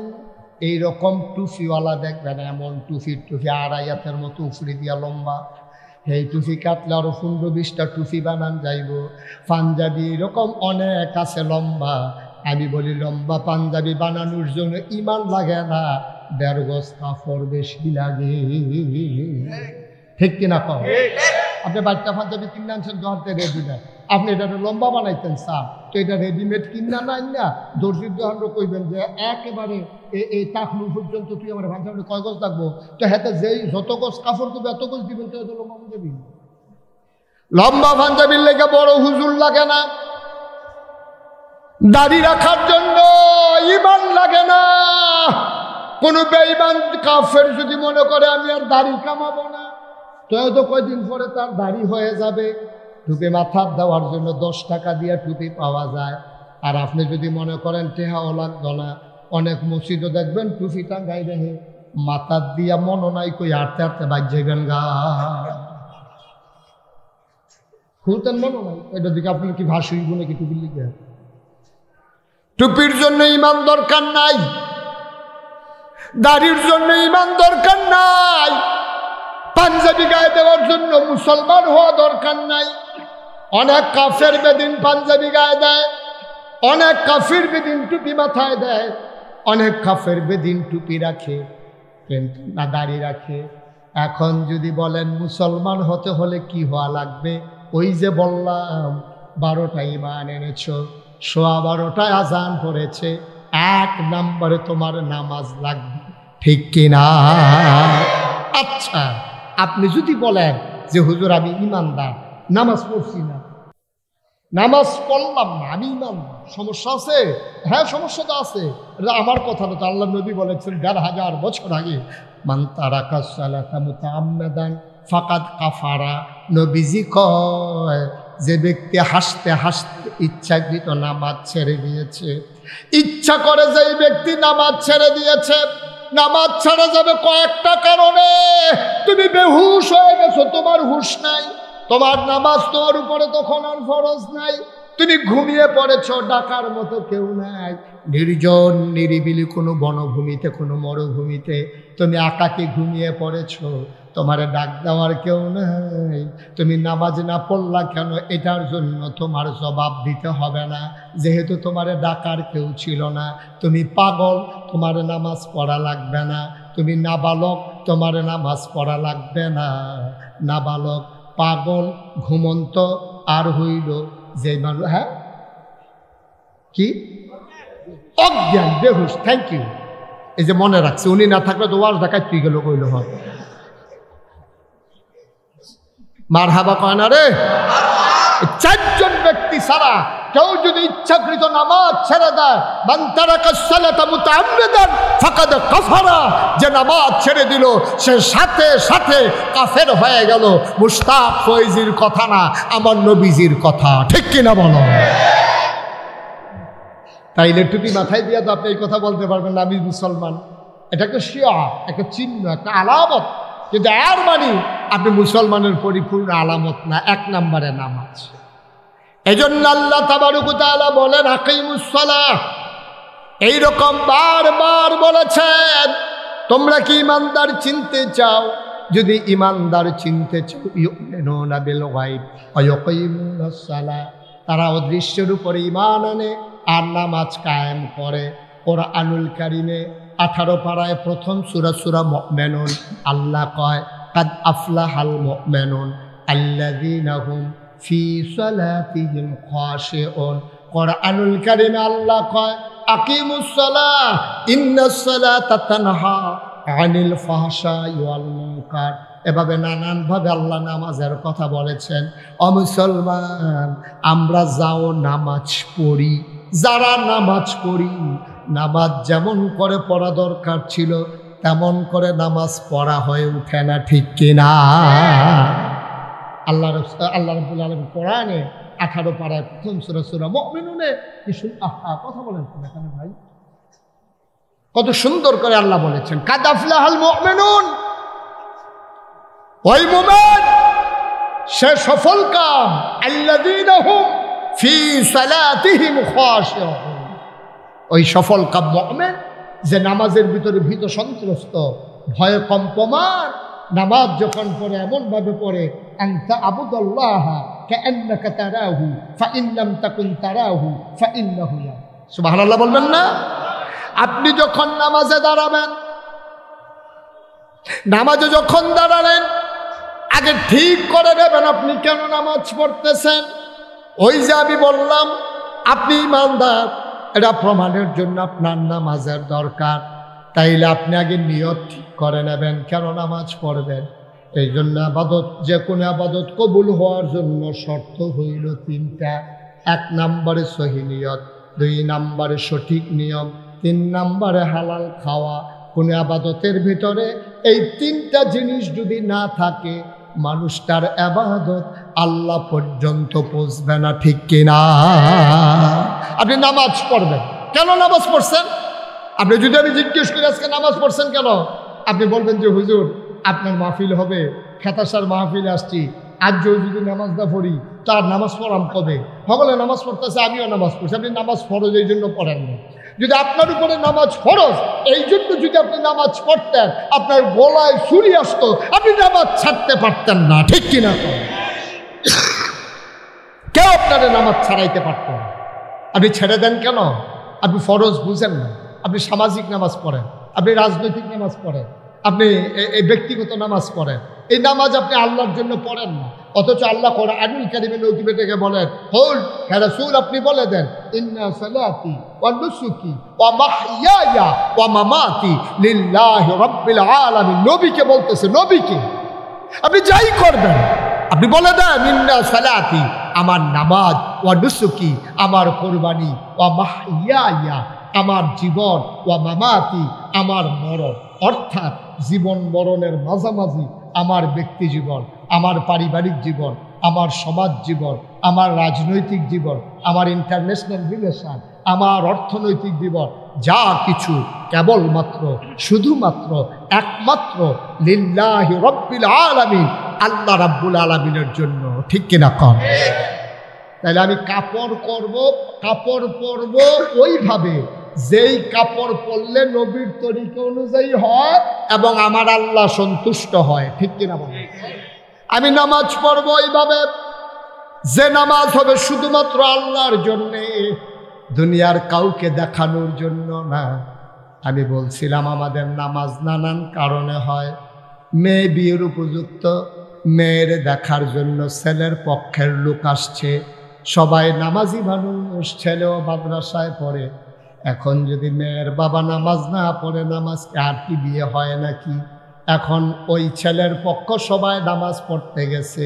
এইরকম টুফিওয়ালা দেখবেন, এমন টুপি 2.5 হাতের মতো উফরি দিয়া লম্বা, এই টুপি কাটলে আরো 15-20টা টুপি বানান যাইব। পাঞ্জাবি এরকম অনেক আছে লম্বা। আমি বলি লম্বা পাঞ্জাবি বানানোর জন্য ইমান লাগে না, 1.5 গজ কাপড় বেশি লাগে। ঠিক কিনা কম? আপনি বাচ্চা পাঞ্জাবি কিনে আনছেন, দোকানতে রেডিমেড, আপনি এটা লম্বা বানাইতেন স্যার, তো এটা রেডিমেড কিনা নাই না, দর্জির দোকান কইবেন যে একেবারে এই টাকলু পর্যন্ত তুই আমার পাঞ্জাবি কয় গজ লাগবো, তো হাতে যেই যত গজ কাপড় দেবে এত গজ দিবেন, তো এত লম্বা পাঞ্জাবি। লম্বা পাঞ্জাবির লেগে বড় হুজুর লাগে না, দাড়ি রাখার জন্য ইমান লাগে না। কোন বেঈমান কাফের যদি মনে করে আমি আর দাড়ি কামাবো না, তো কয়দিন পরে তার দাড়ি হয়ে যাবে। টুপি মাথার দেওয়ার জন্য 10 টাকা দিয়ে টুপি পাওয়া যায়। আর আপনি যদি মনে করেন টেহাও লাগতো না, অনেক মসজিদও দেখবেন টুপি টাঙ্গাই রেহে মাথার দিয়া মনো নাই কই হাঁটতে হাঁটতে বাজ যাইবেন গা, খুলতেন মনো নাই। ওইটার দিকে আপনার কি ভাসুইব নাকি টুপির লিখে? টুপির জন্য ইমান দরকার নাই, দাড়ির জন্য ইমান দরকার নাই, পাঞ্জাবি গায়ে দেওয়ার জন্য মুসলমান হওয়া দরকার নাই। অনেক কাফের বেদিন পাঞ্জাবি গায়ে দেয়, অনেক কাফির বেদিন টুপি মাথায় দেয়, অনেক কাফের বেদিন টুপি রাখে কিন্তু না দাড়ি রাখে। এখন যদি বলেন মুসলমান হতে হলে কি হওয়া লাগবে, ওই যে বললাম 12টা ইমান এনেছ, 12:15 আজান পড়েছে, 1 নম্বরে তোমার নামাজ লাগবে। ঠিক কিনা? আচ্ছা, আপনি যদি বলেন যে হুজুর আমি ইমানদার, নামাজ পড়ছি না, নামাজ পড়লাম না, আমি ইমানদার, সমস্যা আছে? হ্যাঁ সমস্যা তো আছে, এটা আমার কথা না, আল্লাহ নবী বলেছেন 1500 বছর আগে, মান তারাকা সালাতা মুতাআম্মিদান ফাকাদ কাফারা। নবীজি কয় যে ব্যক্তি হাসতে হাসতে ইচ্ছাকৃত নামাজ ছেড়ে দিয়েছে, ইচ্ছা করে যেই ব্যক্তি নামাজ ছেড়ে দিয়েছে, নামাজ ছাড়া যাবে কয়েকটা কারণে। তুমি বেহুশ হয়ে গেছো, তোমার হুশ নাই, তোমার নামাজ তোমার উপরে তখন আর ফরজ নাই, তুমি ঘুমিয়ে পড়েছো, ডাকার মতো কেউ নাই, নির্জন নিরিবিলি কোনো বনভূমিতে কোনো মরুভূমিতে তুমি একাকী ঘুমিয়ে পড়েছো, তোমার ডাক দেওয়ার কেউ নাই। তুমি নামাজ না পড়লা কেন, এটার জন্য তোমার জবাব দিতে হবে না, যেহেতু তোমার ডাকার কেউ ছিল না। তুমি পাগল, তোমার নামাজ পড়া লাগবে না। তুমি নাবালক, তোমার নামাজ পড়া লাগবে না। নাবালক, পাগল, ঘুমন্ত আর হইল যে মানুষ, হ্যাঁ কি অজ্ঞান, বেহুশ। থ্যাংক ইউ, এই যে মনে রাখছে, উনি না থাকলে তো ওয়াজ ঢাকায় তুই গেল কইল হয়। মারহাবা কয় না রে? 4 জন ব্যক্তি ছাড়া কেউ যদি ইচ্ছাকৃত নামাজ ছেড়ে দেয়, মান তারাকা সালাতা মুতাআম্মিদান ফাকাদ কাফারা, যে নামাজ ছেড়ে দিল সে সাথে সাথে কাফের হয়ে গেল। মুশতাক ফয়জির কথা না, আমার নবীজির কথা। ঠিক কিনা বলো? তাইলে টুপি মাথায় দিয়ে তো আপনি এই কথা বলতে পারবেন না আমি মুসলমান। এটা একটা শিয়া, একটা চিহ্ন, একটা আলামত, কিন্তু আর মানে আপনি মুসলমানের পরিপূর্ণ আলামত না। 1 নম্বরে নামাজ। এজন্য আল্লাহ তাবারক ওয়া তাআলা বলেন আকিমুস সালাহ, এইরকম বারবার বলেছেন। তোমরা কি ইমানদার চিনতে চাও? যদি ইমানদার চিনতে চাও, ইউমিনুনা বিল গায়ব ওয়া ইয়াকিমুনাস সালাহ, তারা অদৃশ্যের উপরে ঈমান আনে আর নামাজ কায়েম করে। কোরআনুল কারীমে 18 পারায় প্রথম সূরা সূরা মুমিনুন আল্লাহ কয় কাদ আফলাহাল মুমিনুন আল্লাযীনা হুম ফি সালাতিহিম খাশিউন। কোরআনুল কারীমে আল্লাহ কয় আকিমুস সালাহ ইন্নাস সালাতা তানহা আনিল ফাহশাই ওয়াল মুনকার। এভাবে নানানভাবে আল্লাহ নামাজের কথা বলেছেন। ও মুসলমান, আমরা যাও নামাজ পড়ি, যারা নামাজ পড়ি, নামাজ যেমন করে পড়া দরকার ছিল তেমন করে নামাজ পড়া হয়ে উঠে না, ঠিক কিনা? আল্লাহ রাব্বুল আলামিন কোরআনে 18 পারায় প্রথম সূরা সূরা মুমিনুনে কথা বলেন এখানে ভাই, কত সুন্দর করে আল্লাহ বলেছেন কাদ আফলাহাল মুমিনুন, ওই মুমিন সে সফল কাম, আল্লাযীনা হুম ফি সালাতিহিম খাশিউন, ওই সফল কাম মুমিন যে নামাজের ভিতরে ভীত সন্ত্রস্ত, ভয়ে কম্পমান, নামাজ যখন পড়ে এমন ভাবে পড়ে আনতা আবুদাল্লাহ কাআন্নাকা তারাহু ফাইন লাম তাকুন তারাহু ফাইন্নাহু ইয়ারা। সুবহানাল্লাহ বলবেন না? আপনি যখন নামাজে দাঁড়াবেন, নামাজে যখন দাঁড়ালেন আগে ঠিক করে নেবেন আপনি কেন নামাজ পড়তেছেন। ওই যে আমি বললাম আপনি ইমানদার, এটা প্রমাণের জন্য আপনার নামাজের দরকার, তাইলে আপনি আগে নিয়ত ঠিক করে নেবেন কেন নামাজ পড়বেন। এই জন্য আবাদত, যে কোনো আবাদত কবুল হওয়ার জন্য শর্ত হইল 3টা। 1 নম্বরে সহি নিয়ত, 2 নম্বরে সঠিক নিয়ম, 3 নম্বরে হালাল খাওয়া। কোনো আবাদতের ভিতরে এই 3টা জিনিস যদি না থাকে মানুষটার আবাদত আল্লাহ পর্যন্ত পৌঁছবে না, ঠিক কিনা? আপনি নামাজ পড়বেন, কেন নামাজ পড়ছেন? আপনি যদি আমি জিজ্ঞেস করি আজকে নামাজ পড়ছেন কেন, আপনি বলবেন যে হুজুর আপনার মাহফিল হবে, খেতাসার মাহফিলে আসছি, আজ যদি নামাজ না পড়ি তার নামাজ পড়াম কবে? সকলে নামাজ পড়তেছে, আমিও নামাজ পড়ছি। আপনি নামাজ ফরজ এই জন্য পড়েন না। যদি আপনার উপরে নামাজ ফরজ এই জন্য যদি আপনি নামাজ পড়তেন, আপনার গলায় ছুরি আসতো, আপনি নামাজ ছাড়তে পারতেন না, ঠিক কিনা? কেউ আপনার নামাজ ছাড়াইতে পারত না, আপনি ছেড়ে দেন কেন? আপনি ফরজ বুঝেন না। আপনি সামাজিক নামাজ পড়েন, আপনি রাজনৈতিক নামাজ পড়েন, আপনি এই ব্যক্তিগত নামাজ পড়েন, এই নামাজ আপনি আল্লাহর জন্য পড়েন না। অথচ আল্লাহ কোরআনুল কারীমে নবী থেকে বলেন, কুল হে রাসূল আপনি বলে দেন ইন্না সালাতি ওয়া নুসুকি ওয়া মাহইয়ায়া ওয়া মামাতি লিল্লাহি রাব্বিল আলামিন। নবীকে বলতেছে, নবীকে আপনি যাই করবেন আপনি বলে দেন ইন্না সালাতি আমার নামাজ, ওয়া নুসুকি আমার কুরবানি, ওয়া মাহইয়ায়া আমার জীবন, ওয়া মামাতি আমার মরণ, অর্থাৎ জীবন মরণের মাঝামাঝি আমার ব্যক্তি জীবন, আমার পারিবারিক জীবন, আমার সমাজ জীবন, আমার রাজনৈতিক জীবন, আমার ইন্টারন্যাশনাল রিলেশন, আমার অর্থনৈতিক জীবন, যা কিছু কেবলমাত্র শুধুমাত্র একমাত্র লিল্লাহি রাব্বিল আলামিন, আল্লাহ রাব্বুল আলামিনের জন্য, ঠিক কিনা কন? তাহলে আমি কাপড় পরব ওইভাবে যেই কাপড় পরলে নবীর তরিকা অনুযায়ী হয় এবং আমার আল্লাহ সন্তুষ্ট হয়, ঠিক কিনা বলেন? আমি নামাজ পড়বো এইভাবে যে নামাজ হবে শুধুমাত্র আল্লাহর জন্যে, দুনিয়ার কাউকে দেখানোর জন্য না। আমি বলছিলাম আমাদের নামাজ নানান কারণে হয়। মেয়ে বিয়ের উপযুক্ত, মেয়ের দেখার জন্য ছেলের পক্ষের লোক আসছে, সবাই নামাজি মানুষ, ছেলেও মাদ্রাসায় পড়ে। এখন যদি মেয়ের বাবা নামাজ না পড়ে, নামাজ আর কি বিয়ে হয় নাকি? এখন ওই ছেলের পক্ষ সবাই নামাজ পড়তে গেছে,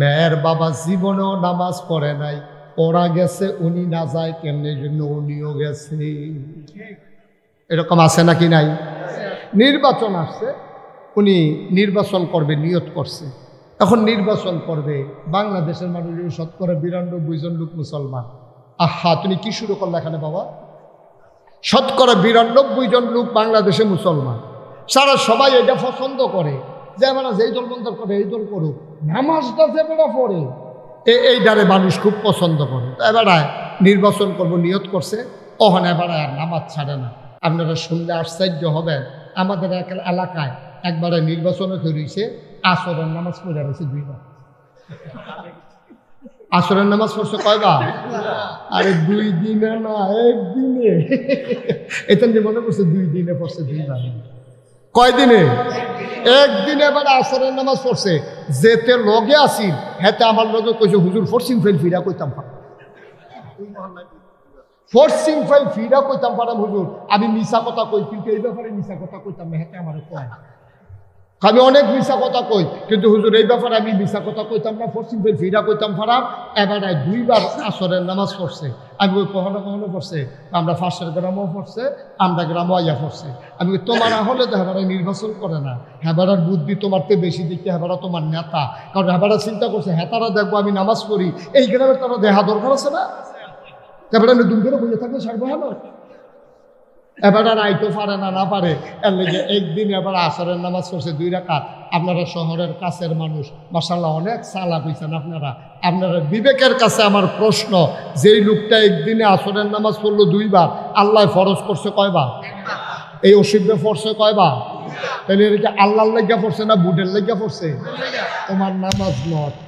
মেয়ের বাবা জীবনেও নামাজ পড়ে নাই, ওরা গেছে, উনি না যায় কেমনে, জন্য উনিও গেছে। এরকম আছে নাকি নাই? নির্বাচন আসছে, উনি নির্বাচন করবে, নিয়ত করছে। এখন নির্বাচন করবে, বাংলাদেশের মানুষের 92 জন লোক মুসলমান। আহা, তুমি কি শুরু করলে এখানে বাবা? 92 জন লোক বাংলাদেশে মুসলমান, সারা সবাই এটা পছন্দ করে যে আমরা যেই দল বন্ধ করে এই দল করুক, নামাজটা যে বেড়া পড়ে এই দ্বারে মানুষ খুব পছন্দ করে। এবারে নির্বাচন করব নিয়ত করছে, ওখানে এবারে আর নামাজ ছাড়ে না। আপনারা শুনলে আশ্চর্য হবেন, আমাদের এলাকায় একবারে নির্বাচনে হয়েছে, আসরের নামাজ পড়ে রয়েছে 2 বার। আসরের নামাজ পড়ছে কয়বার? আরে 2 দিনে না, 1 দিনে। এটা মনে করছে 2 দিনে পড়ছে 2 বার। কয়দিনে? 1 দিনে। এবার আসরের নামাজ পড়ছে, যেতে লগে আসিল হেতে আমার লগে কইছে হুজুর ফরসিং ফাইল ফিরা কইতাম পারাম, ফরসিং ফাইল ফিরা কইতাম পারাম হুজুর, আমি মিশা কথা কই, কিন্তু এই ব্যাপারে মিশা কথা কইতাম না, হেতে আমার কয়। আমি অনেক মিশা কথা কই, কিন্তু হুজুর এই ব্যাপারে আমি মিশা কথা কইতাম না, পশ্চিম ফিরা কইতাম ফারাম। এবার 2বার আসরের নামাজ পড়ছে। আমি ওই কখনো কখনো পড়ছে, আমরা ফাঁসের গ্রামও পড়ছে, আমরা গ্রামও আইয়া পড়ছে। আমি তোমার হলে তো হেবারা নির্বাচন করে না, হেবারার বুদ্ধি তোমার তো বেশি দেখতে, হেবারা তোমার নেতা। কারণ হেবারা চিন্তা করছে হেতারা দেখবো আমি নামাজ পড়ি, এই গ্রামের তারা দেহা দরকার আছে না, এবার আমি দুম করে বইয়ে থাকলে সারবো হলো। এবার আর আইতো পারে না, না পারে, এর লেগে একদিন এবার আসরের নামাজ পড়ছে 2 রাকাত। আপনারা শহরের কাছের মানুষ, মাশাআল্লাহ অনেক সালা হইছেন আপনারা। আপনারা বিবেকের কাছে আমার প্রশ্ন, যেই লোকটা একদিনে আসরের নামাজ পড়লো 2বার, আল্লাহ ফরজ করছে কয়বার? এই অসুবিধা পড়ছে কয়বার? তাহলে এটা আল্লাহর লেগা পড়ছে না বুডের লেগা পড়ছে? তোমার নামাজ নট,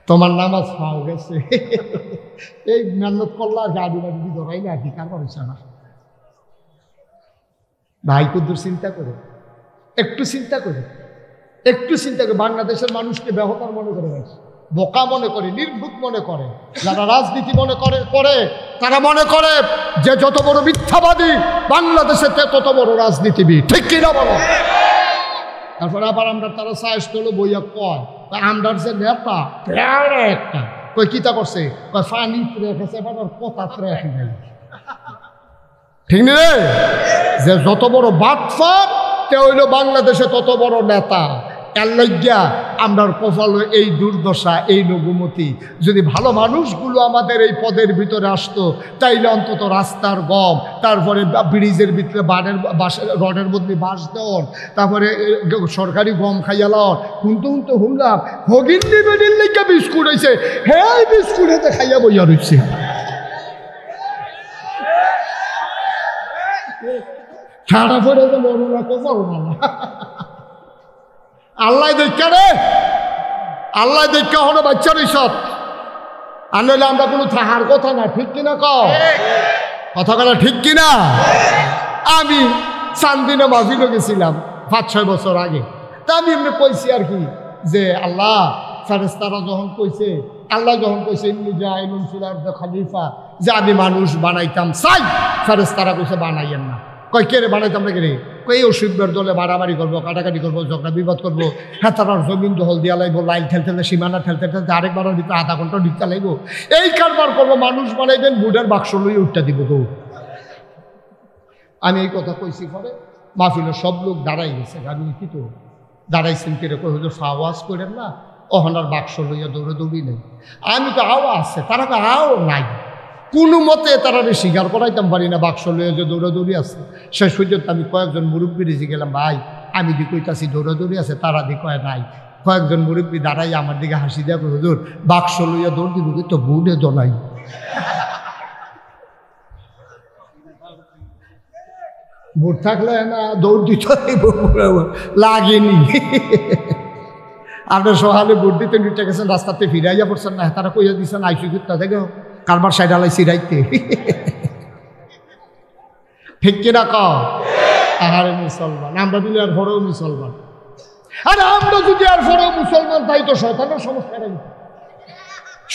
তোমার নামাজ পাও গেছে। এই মেহনত করলো আর গাড়ি বাড়ি ধরাইলে আর কি কার পারছে না। ভাই কুদ্দুর চিন্তা করে, একটু চিন্তা করে, একটু চিন্তা করে। বাংলাদেশের মানুষকে বেহতার মনে করে, বোকা মনে করে, নির্ভুক মনে করে। যারা রাজনীতি মনে করে তারা মনে করে যে যত বড় মিথ্যাবাদী বাংলাদেশে তত বড় রাজনীতিবিদ, ঠিক কিনা বলো? তারপরে আবার আমরা তারা সাহস করলো বইয়া কয় আমরার যে নেতা একটা কই কিতা করছে, কয় ফানি রেখেছে, এবার কথা রেখে নাই। ঠিক নেই যে যত বড় বাটফার তে হইল বাংলাদেশে তত বড় নেতা। এর লজ্ঞা আমরার কপাল এই দুর্দশা, এই লঘুমতি। যদি ভালো মানুষগুলো আমাদের এই পদের ভিতরে আসতো, তাইলে অন্তত রাস্তার গম, তারপরে ব্রিজের ভিতরে রডের মধ্যে বাঁশ দেওয়ার, তারপরে সরকারি গম খাইয়ালার, হুনতে হুনলাম হগিন্নি বেডির লেগে বিস্কুট হয়েছে, হ্যাঁ বিস্কুট হাতে খাইয়া বইয়া রয়েছে। ছাড়া পড়ে তো মরুনা কপাল মালা। আল্লাহ দেখা রে, আল্লাহ দেখা হলো বাচ্চার ইসত। আর নইলে আমরা কোনো থাহার কথা না, ঠিক কিনা কথা বলা ঠিক কিনা? আমি চান্দিনে মাঝিলো গেছিলাম 5-6 বছর আগে। তা আমি এমনি কইছি আর কি যে আল্লাহ ফেরেশতারা যখন কইছে, আল্লাহ যখন কইছে ইন্নী জাইলুন ফিল আরদি খলিফা, যে আমি মানুষ বানাইতাম চাই, ফেরেশতারা কইছে বানাইয়েন না। কয় কে রে বানাইতাম না কে রে? কই অসুবিধার দলে বাড়াবাড়ি করবো, কাটাকাটি করবো, ঝগড়া বিবাদ করবো, হ্যাঁ তার জমিন দখল দিয়া লাগবো, লাইন ঠেলতে সীমানা ঠেলতে আরেকবারের ভিতরে আধা ঘন্টা ঢুকতে লাগবো, এই কারবার করবো। মানুষ বানাইবেন, বুডের বাক্স লইয়ে উঠতে দিব তো। আমি এই কথা কইছি, পরে মাহফিলের সব লোক দাঁড়াই গেছে। আমি কি তো দাঁড়াইছেন কেরে, কই হুজুর আওয়াজ করেন না, ওহনার বাক্স লইয়া দৌড়ি নেই। আমি তো আও আছে, তারা তো আও নাই। কোনো মতে তারা স্বীকার করাইতাম পারি না বাক্স লইয়া যে দৌড়াদৌড়ি আছে। শেষ পর্যন্ত আমি কয়েকজন মুরব্বী রেখে গেলাম, ভাই আমি দি কইতাছি দৌড়াদৌড়ি আছে, তারা দি কয় নাই। কয়েকজন মুরব্বী দাঁড়াই আমার দিকে হাসি দেওয়া, হুজুর বাক্স লইয়া দৌড় দিব তো বুড়ে দোলাই। বুট থাকলে না দৌড় দিত লাগেনি। আপনার সকালে বুট দিতে নিতে গেছেন, রাস্তাতে ফিরাইয়া পড়ছেন না, তারা কইয়া দিচ্ছেন আইসি ফিরতে থেকে কারবার সাইড আলাই সিরাইতে। ঠিক কিনা কও? আহারে মুসলমান, আমরা দিলে আর ভরেও মুসলমান। আরে আমরা যদি আর ভরেও মুসলমান, তাই তো শয়তানের সমস্যা নেই।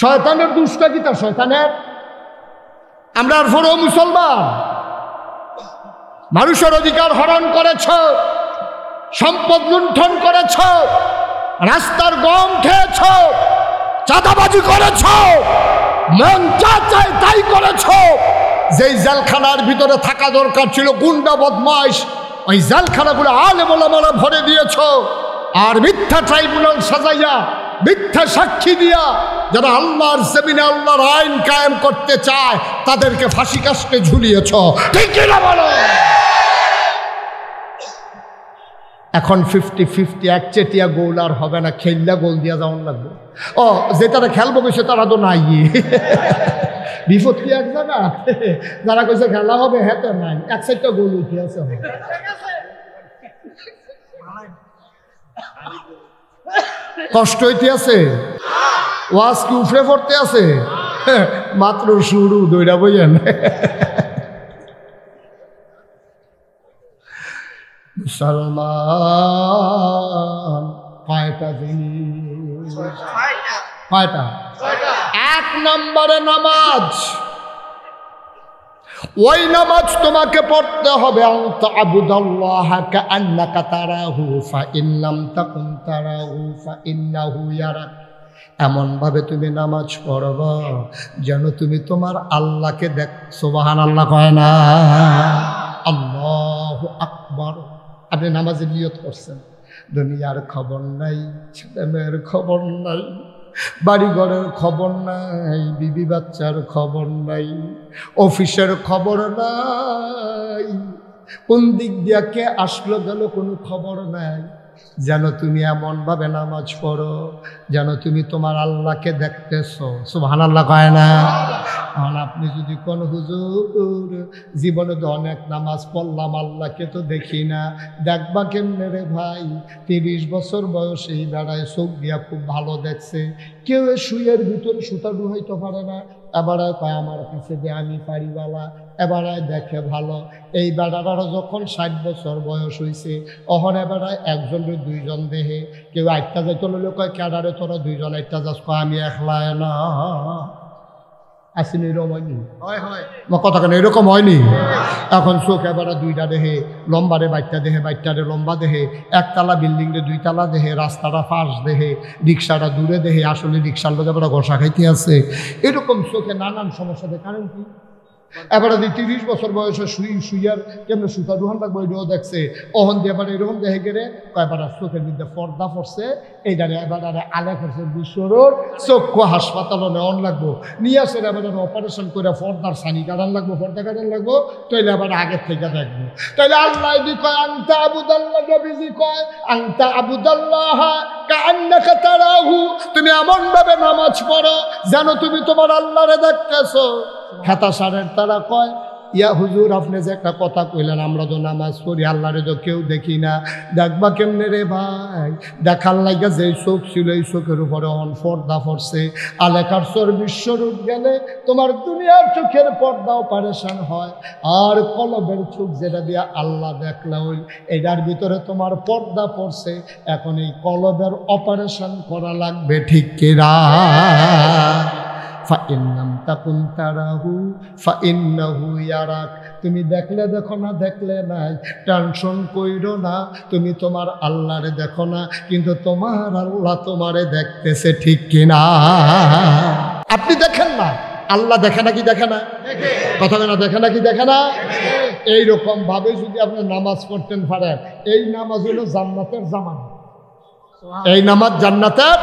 শয়তানের দুষ্টা কি তার শয়তানের? আমরা আর ভরেও মুসলমান। মানুষের অধিকার হরণ করেছ, সম্পদ লুণ্ঠন করেছ, রাস্তার গম খেয়েছ, চাঁদাবাজি করেছ, মন যা চায় তাই করেছ। যেই জেলখানার ভিতরে থাকা দরকার ছিল গুন্ডা বদমাইশ, ওই জেলখানাগুলো আলেম ওলামারা ভরে দিয়েছ। আর মিথ্যা ট্রাইব্যুনাল সাজাইয়া, মিথ্যা সাক্ষী দিয়া যারা আল্লাহর জমিনে আল্লাহর আইন কায়েম করতে চায় তাদেরকে ফাঁসি কাস্টে ঝুলিয়েছ। ঠিক কিনা বলো? এখন 50-50 একচেটিয়া গোল আর হবে না, খেললা গোল দিয়া যাওয়ার লাগবে। ও যে তারা খেলবো কইছে তারা তো নাই। বিপদ কি এক জায়গা? যারা কইছে খেলা হবে হ্যাঁ তো নাই, এক সাইডটা গোল উঠে আছে। কষ্ট হইতে আছে, ওয়াজ কি উফরে পড়তে আছে? মাত্র শুরু, দইরা বইয়েন। মুসলমান কয়টা জিনিস? কয়টা? 1 নম্বরে নামাজ। ওই নামাজ তোমাকে পড়তে হবে আনতা আবুদাল্লাহা কাআন্নাকা তারাহু ফাইন লাম তাকুন তারাহু ফাইন্নাহু ইয়ারাক। এমনভাবে তুমি নামাজ পড়বা যেন তুমি তোমার আল্লাহকে দেখ। সুবহানাল্লাহ কয় না? আল্লাহু আকবার। আপনি নামাজের নিয়ত করছেন, দুনিয়ার খবর নাই, ছেলে মেয়ের খবর নাই, বাড়ি ঘরের খবর নাই, বিবি বাচ্চার খবর নাই, অফিসের খবর নাই, কোন দিক দিয়া কে আসলো গেল কোনো খবর নাই। যেন তুমি এমনভাবে নামাজ পড়ো যেন তুমি তোমার আল্লাহকে দেখতেছো। সুবহানাল্লাহ কয় না? এখন আপনি যদি কোন হুজুর জীবনে তো অনেক নামাজ পড়লাম আল্লাহকে তো দেখি না, দেখবা কেমনে রে ভাই? 30 বছর বয়সেই বেড়ায় চোখ দিয়া খুব ভালো দেখছে, কেউ শুয়ের ভিতরে সুতা ঢুকাইতে পারে না, এবারে কয় আমার কাছে যে আমি পারিবালা, এবারে দেখে ভালো। এই বেড়ারা যখন 60 বছর বয়স হয়েছে অহন এবারে একজনের দুইজন দেহে, কেউ আটটা যাই চললে কয় ক্যাডারে তোরা দুইজন আটটা যাস, কয় আমি একলাই না। আসেনি এরকম হয়নি? কথা কেন এরকম হয়নি? এখন চোখ এবারে দুইটা দেহে, লম্বারে বাইটটা দেহে, বাইটটারে লম্বা দেহে, একতলা বিল্ডিং রে দুইতলা দেহে, রাস্তাটা ফাঁস দেহে, রিক্সাটা দূরে দেহে, আসলে রিক্সার লোক এবারে ঘষা খাইতে আছে। এরকম চোখে নানান সমস্যা দেয়। কারণ কি? এবারে 30 বছর বয়সে শুইয়ার কেমন সুতা রুহান লাগবো এটাও দেখছে, অহন দিয়ে এবার এরকম দেখে গেলে কয়বার চোখের মধ্যে পর্দা পড়ছে, এইটারে এবারে আলে করছে বিশ্বরোড, চক্ষু হাসপাতালও নেওয়ান লাগবো, নিয়ে আসে এবারে অপারেশন করে পর্দার ছানি কাটান লাগবো, পর্দা কাটান লাগবো, তাইলে আবার আগের থেকে দেখবো। তাইলে আল্লাহ কয় আনতা আবুদাল্লাহ, নবীজি কয় আনতা আবুদাল্লাহ কাআন্নাকা তারাহু, তুমি এমন ভাবে নামাজ পড়ো যেন তুমি তোমার আল্লাহরে দেখতেছো। খেতা সারের তারা কয় ইয়া হুজুর আপনি যে একটা কথা কইলেন, আমরা তো নামাজ পড়ি আল্লাহরে তো কেউ দেখি না, দেখবা কেমনে রে ভাই? দেখার লাগা যে চোখ ছিল এই চোখের উপরে অন পর্দা পড়ছে, আলেকার চর বিশ্বরূপ গেলে তোমার দুনিয়ার চোখের পর্দাও পারেশান হয়, আর কলবের চোখ যেটা দিয়া আল্লাহ দেখলা ওই এটার ভিতরে তোমার পর্দা পড়ছে। এখন এই কলবের অপারেশন করা লাগবে, ঠিক কিনা? ফাইন লাম তাকুন তারাহু ফাইন্নাহু ইয়ারাক। তুমি দেখলে দেখো না, দেখলে নাই, টেনশন কইরো না, তুমি তোমার আল্লাহরে দেখো না, কিন্তু তোমার আল্লাহ তোমারে দেখতেছে, ঠিক কিনা? আপনি দেখেন না, আল্লাহ দেখে নাকি দেখে না? কথা না, দেখে নাকি দেখে না? এইরকম ভাবে যদি আপনি নামাজ পড়তেন পারেন, এই নামাজ হলো জান্নাতের জামানত। এই নামাজ জান্নাতের।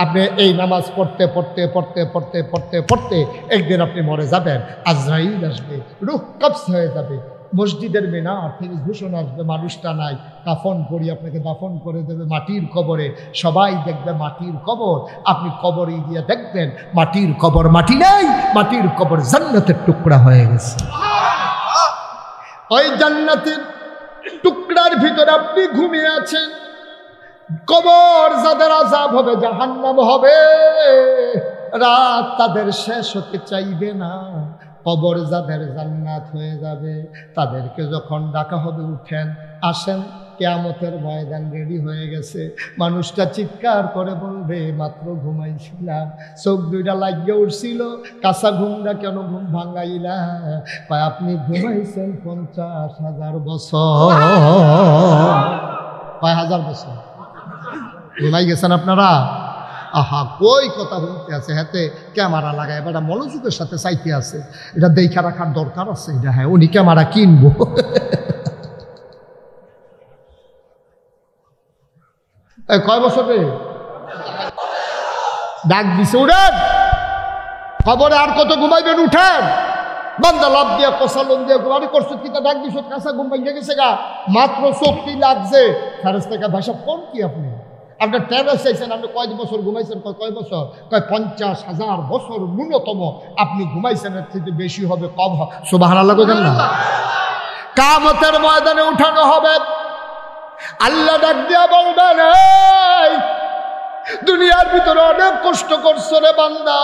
আপনি এই নামাজ পড়তে পড়তে পড়তে পড়তে পড়তে পড়তে একদিন আপনি মরে যাবেন, আজরাইল আসবে, রূহ কবজ হয়ে যাবে, মসজিদের মিনার থেকে ঘোষণা আসবে মানুষটা নাই, কাফন পরি আপনাকে দাফন করে দেবে মাটির কবরে, সবাই দেখবে মাটির কবর, আপনি কবরে গিয়ে দেখবেন মাটির কবর মাটি নেই, মাটির কবর জান্নাতের টুকরা হয়ে গেছে। ওই জান্নাতের টুকরার ভিতরে আপনি ঘুমিয়ে আছেন। কবর যাদের আযাব হবে, জাহান্নাম হবে, রাত তাদের শেষ হতে চাইবে না। কবর যাদের জান্নাত হয়ে যাবে, তাদেরকে যখন ডাকা হবে উঠেন আসেন, কিয়ামতের ময়দান রেডি হয়ে গেছে। মানুষটা চিৎকার করে বলবে মাত্র ঘুমাইছিলাম, চোখ দুইটা লাগিয়ে উঠছিল, কাঁচা ঘুমটা কেন ঘুম ভাঙাইলা? আপনি ঘুমাইছেন 50,000 বছর। কয় হাজার বছর ঘুমাই গেছেন আপনারা? আহা, কই কথা বলতে আছে, হাতে ক্যামেরা লাগায় এবার মনোযোগের সাথে চাইতে আছে, এটা দেখা রাখার দরকার আছে। এটা হ্যাঁ, উনি ক্যামেরা কিনবো। কয় বছরে ডাক দিছে উঠেন, খবরে আর কত ঘুমাইবেন, উঠেন। বান্দা লাভ দিয়া কষালন দিয়া ঘুমানি করছো, কিতা ডাক দিছ, কাঁচা ঘুম ভাঙিয়ে গেছে গা, মাত্র চোখটি লাগছে। ফেরেশতাকে ভাষা কোন কি আপনি আপনার টেরাস চাইছেন, আপনি কয় বছর ঘুমাইছেন? কয় বছর? কয় 50,000 বছর ন্যূনতম আপনি ঘুমাইছেন, এর থেকে বেশি হবে কম হবে। সুবহানাল্লাহ কইতেন না? কিয়ামতের ময়দানে উঠানো হবে, আল্লাহ ডাক দিয়া বলবেন এই দুনিয়ার ভিতরে অনেক কষ্ট করছো রে বান্দা,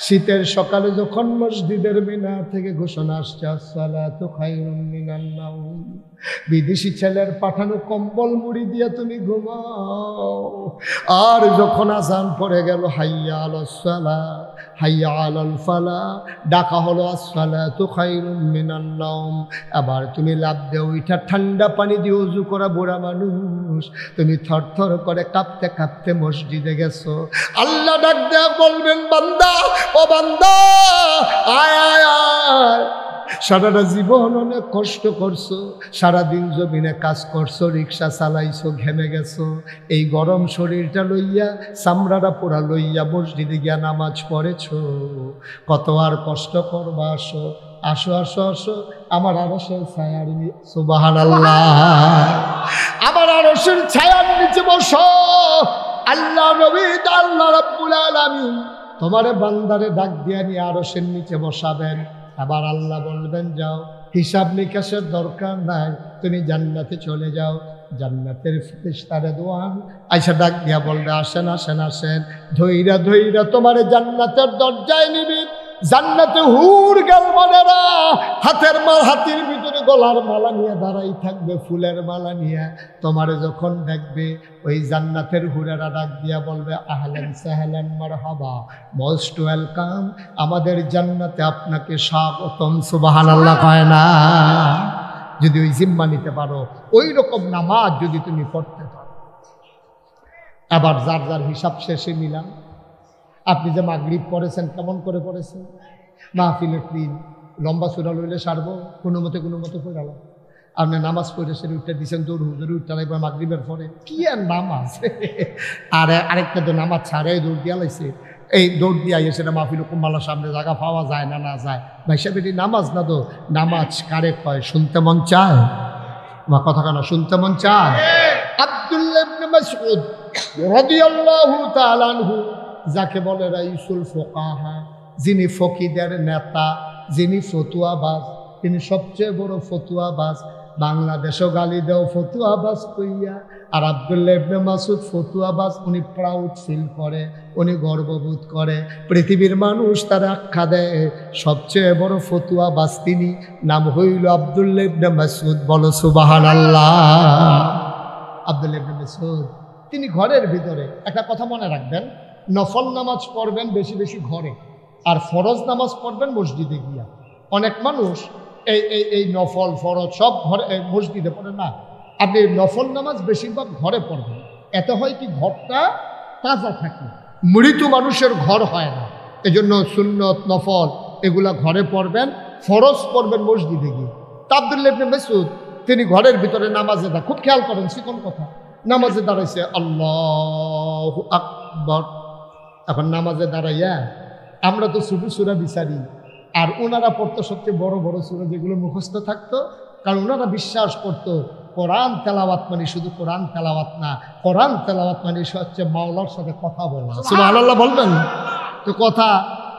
শীতের সকালে যখন মসজিদের মিনার থেকে ঘোষণা আসছে আসসালাতু খায়রুম মিনান নাওম, বিদেশি ছেলের পাঠানো কম্বল মুড়ি দিয়ে তুমি ঘুমাও। আর যখন আজান পড়ে গেল হাইয়া আলাস সালাহ হাইয়া আলাল ফালাহ, ডাকা হলো আসসালাতু খায়রুম মিনান নাওম, আবার তুমি লাফ দিয়ে ওইটা ঠান্ডা পানি দিয়ে ওযু করা বুড়া মানুষ, তুমি থরথর করে কাঁপতে কাঁপতে মসজিদে গেছো। আল্লাহ ডাক দেয়া বলবেন বান্দা, ও বান্দা আয় আয় আয়, সারাটা জীবন অনেক কষ্ট করছো, সারাদিন জমিনে কাজ করছো, রিক্সা চালাইছো, ঘেমে গেছো, এই গরম শরীরটা লইয়া চামড়াটা পোড়া লইয়া মসজিদে গিয়া নামাজ পড়েছো, কত আর কষ্ট করবা, আসো আসো আসো আসো আমার আরশের ছায়ার সুবহানাল্লাহ, আমার আরশের ছায়ার নিচে বসো। আল্লাহ নবী আল্লাহ রাব্বুল আলামিন তোমারে বান্দারে ডাক দিয়া নিয়ে আরশের নিচে বসাবেন। আবার আল্লাহ বলবেন যাও, হিসাব নিকাশের দরকার নাই, তুমি জান্নাতে চলে যাও। জান্নাতের ফেরেশতারে দোয়ান আইসা ডাক দিয়া বলবে আসেন আসেন আসেন, ধইরা ধইরা তোমারে জান্নাতের দরজায় নিবি। জান্নাতে হুর গালমানেরা হাতির ভিতরে গলার মালা নিয়ে দাঁড়াই থাকবে, ফুলের মালা নিয়ে। তোমারে যখন দেখবে ওই জান্নাতের হুরেরা ডাক দিয়া বলবে আহলান সাহলান মারহাবা, মোস্ট ওয়েলকাম, আমাদের জান্নাতে আপনাকে স্বাগতম। সুবহানাল্লাহ কয় না? যদি ওই জিম্মা নিতে পারো, ওই রকম নামাজ যদি তুমি পড়তে পারো। আবার যার যার হিসাব শেষে নিলাম। আপনি যে মাগরিব পড়েছেন কেমন করে পড়েছেন? মাহফিলের দিন লম্বা সূরা লইলে সারবো, কোনো মতে পড়ালাম। আপনি নামাজ পড়ে সেটা উঠতে দিচ্ছেন, দৌড় হুজুরে উঠতে লাগবে মাগরিবের পরে, কি আর নামাজ। আর আরেকটা তো নামাজ ছাড়ে দৌড় দিয়া লাইছে, এই দৌড় দিয়া সেটা মাহফিল কুম্বালার সামনে জায়গা পাওয়া যায় না, না যায় ভাই সাহেব, এটি নামাজ না তো। নামাজ কারে কয়? শুনতে মন চায়? আমার কথা কেন শুনতে মন চায়? আব্দুল্লাহ ইবনে মাসউদ রাদিয়াল্লাহু তাআলা আনহু, যাকে বলে রাইসুল ফুকাহা, যিনি ফকিদের নেতা, যিনি ফতুয়াবাজ, তিনি সবচেয়ে বড় ফতুয়াবাজ। বাংলাদেশও গালি দেও ফতুয়াবাজ কইয়া। আর আব্দুল্লাহ ইবনে মাসউদ ফতুয়াবাজ, উনি প্রাউড ফিল করে, উনি গর্ববোধ করে। পৃথিবীর মানুষ তার আখ্যা দেয় সবচেয়ে বড় ফতুয়াবাজ তিনি, নাম হইল আব্দুল্লাহ ইবনে মাসউদ। বলো সুবহানাল্লাহ। আব্দুল্লাহ ইবনে মাসউদ তিনি ঘরের ভিতরে, একটা কথা মনে রাখবেন, নফল নামাজ পড়বেন বেশি বেশি ঘরে, আর ফরজ নামাজ পড়বেন মসজিদে গিয়া। অনেক মানুষ এই নফল ফরজ সব ঘরে মসজিদে পড়ে না। আপনি নফল নামাজ বেশিরভাগ ঘরে পড়বেন, এতে হয় কি ঘরটা তাজা থাকে। মৃত মানুষের ঘর হয় না, এজন্য সুন্নত নফল এগুলা ঘরে পড়বেন, ফরজ পড়বেন মসজিদে গিয়ে। তা আব্দুল্লাহ ইবনে মাসউদ তিনি ঘরের ভিতরে নামাজে দা, খুব খেয়াল করেন চিকন কথা, নামাজে দাঁড়াইছে আল্লাহু আকবার। এখন নামাজে দাঁড়াইয়া আমরা তো ছোট সূরা বিচারি, আর ওনারা পড়তো সবচেয়ে বড় বড় সূরা যেগুলো মুখস্থ থাকতো, কারণ ওনারা বিশ্বাস করতো কোরআন তেলাওয়াত মানে শুধু কোরআন তেলাওয়াত না, কোরআন তেলাওয়াত মানে হচ্ছে মাওলার সাথে কথা বলা। সুবহানাল্লাহ বলবেন তো? কথা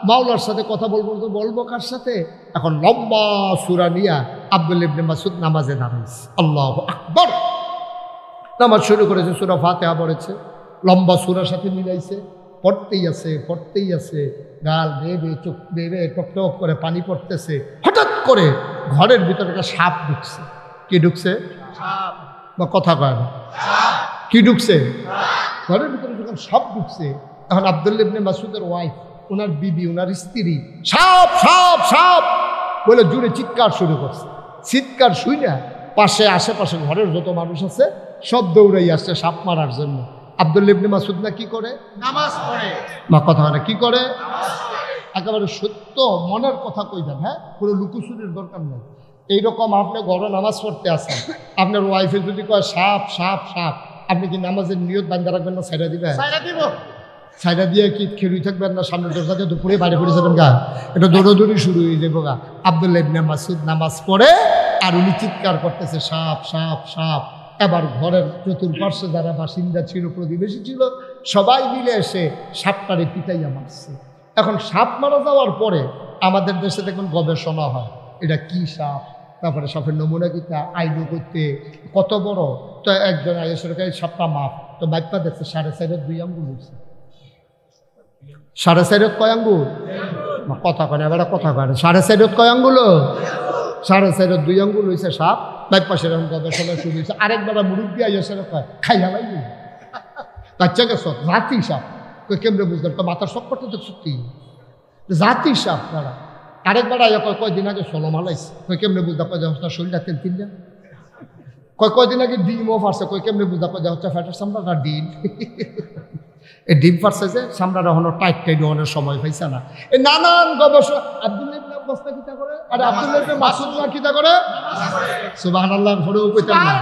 মাওলার সাথে কথা বলবো তো বলবো কার সাথে? এখন লম্বা সূরা নিয়া আব্দুল্লাহ ইবনে মাসউদ নামাজে দাঁড়াইছে, আল্লাহু আকবার। নামাজ শুরু করেছে, সূরা ফাতিহা পড়েছে, লম্বা সূরার সাথে মিলাইছে, পড়তেই আছে, গাল বেবে চোখ বেবে টপ টপ করে পানি পড়তেছে। হঠাৎ করে ঘরের ভিতরে একটা সাপ ঢুকছে। কি ঢুকছে? বা কথা কয় না, কি ঢুকছে? ঘরের ভিতরে যখন সাপ ঢুকছে, এখন আব্দুল্লাহ ইবনে মাসউদের ওয়াইফ, ওনার বিবি, ওনার স্ত্রী সাপ সাপ সাপ বলে জুড়ে চিৎকার শুরু করছে। চিৎকার শুই না পাশে আশেপাশে ঘরের যত মানুষ আছে সব দৌড়াই আসছে সাপ মারার জন্য। আব্দুল্লাহ ইবনে মাসউদ না কি করে? নামাজ পড়ে। মা কথা হয় না, কি করে? একেবারে সত্য মনের কথা কইবেন, হ্যাঁ, কোনো লুকুচুরির দরকার নেই। এইরকম আপনি ঘরে নামাজ পড়তে আসেন, আপনার ওয়াইফে যদি কয় সাপ সাপ সাপ, আপনি কি নামাজের নিয়ত বান্ধা রাখবেন না ছাইড়া দিবেন? ছাইড়া দিয়ে কি খেলুই থাকবেন না সামনের দরজাকে দুপুরে বাইরে পড়ে যাবেন গা? এটা দৌড়াদৌড়ি শুরু হয়ে যাবো গা। আব্দুল্লাহ ইবনে মাসউদ নামাজ পড়ে আর উনি চিৎকার করতেছে সাপ সাপ সাপ। এবার ঘরের চতুর্পার্শ্বে যারা বাসিন্দা ছিল, প্রতিবেশী ছিল, সবাই মিলে এসে সাপটারে পিটাইয়া মারছে। এখন সাপ মারা যাওয়ার পরে আমাদের দেশে দেখুন গবেষণা হয়, এটা কি সাপ, তারপরে সাপের নমুনা কিতা আইনও করতে কত বড়। তো একজন আইসরকারি সাপটা মাপ তো মাইপা দেখছে 4.5 2 আঙ্গুল হয়েছে। 4.5 কয় আঙ্গুল? কথা কয় না, এবার কথা কয় না। 4.5 কয় আঙ্গুল? 4.5 2 আঙ্গুল হয়েছে সাপ। তাই পাশে এরকম গবেষণা শুরু হয়েছে। আরেকবার মুরব্বী আইসে কয় খাই হালাই বাচ্চা গেছ জাতি সাপ। কই কেমনে বুঝলাম? তো মাথার সব করতে তো সত্যি জাতি সাপ তারা। আরেকবার আইয়া কয় কয়দিন আগে সলম হালাইছে। কই কেমনে বুঝলাম? কয় হচ্ছে শরীরটা তেল তিনটা। কয়দিন আগে ডিমও ফারছে। কই কেমনে বুঝলাম? কয় হচ্ছে ফ্যাটের চামড়াটা ডিম। এই ডিম ফারছে যে চামড়াটা হলো টাইট টাইট হওয়ার সময় পাইছে না। এই নানান গবেষণা আব্দুল্লাহ ইবনে আব্বাস কিতা করে, আর আব্দুল্লাহ ইবনে মাসউদ কিতা করে? সুবহানাল্লাহ পড়েও কইতাম না।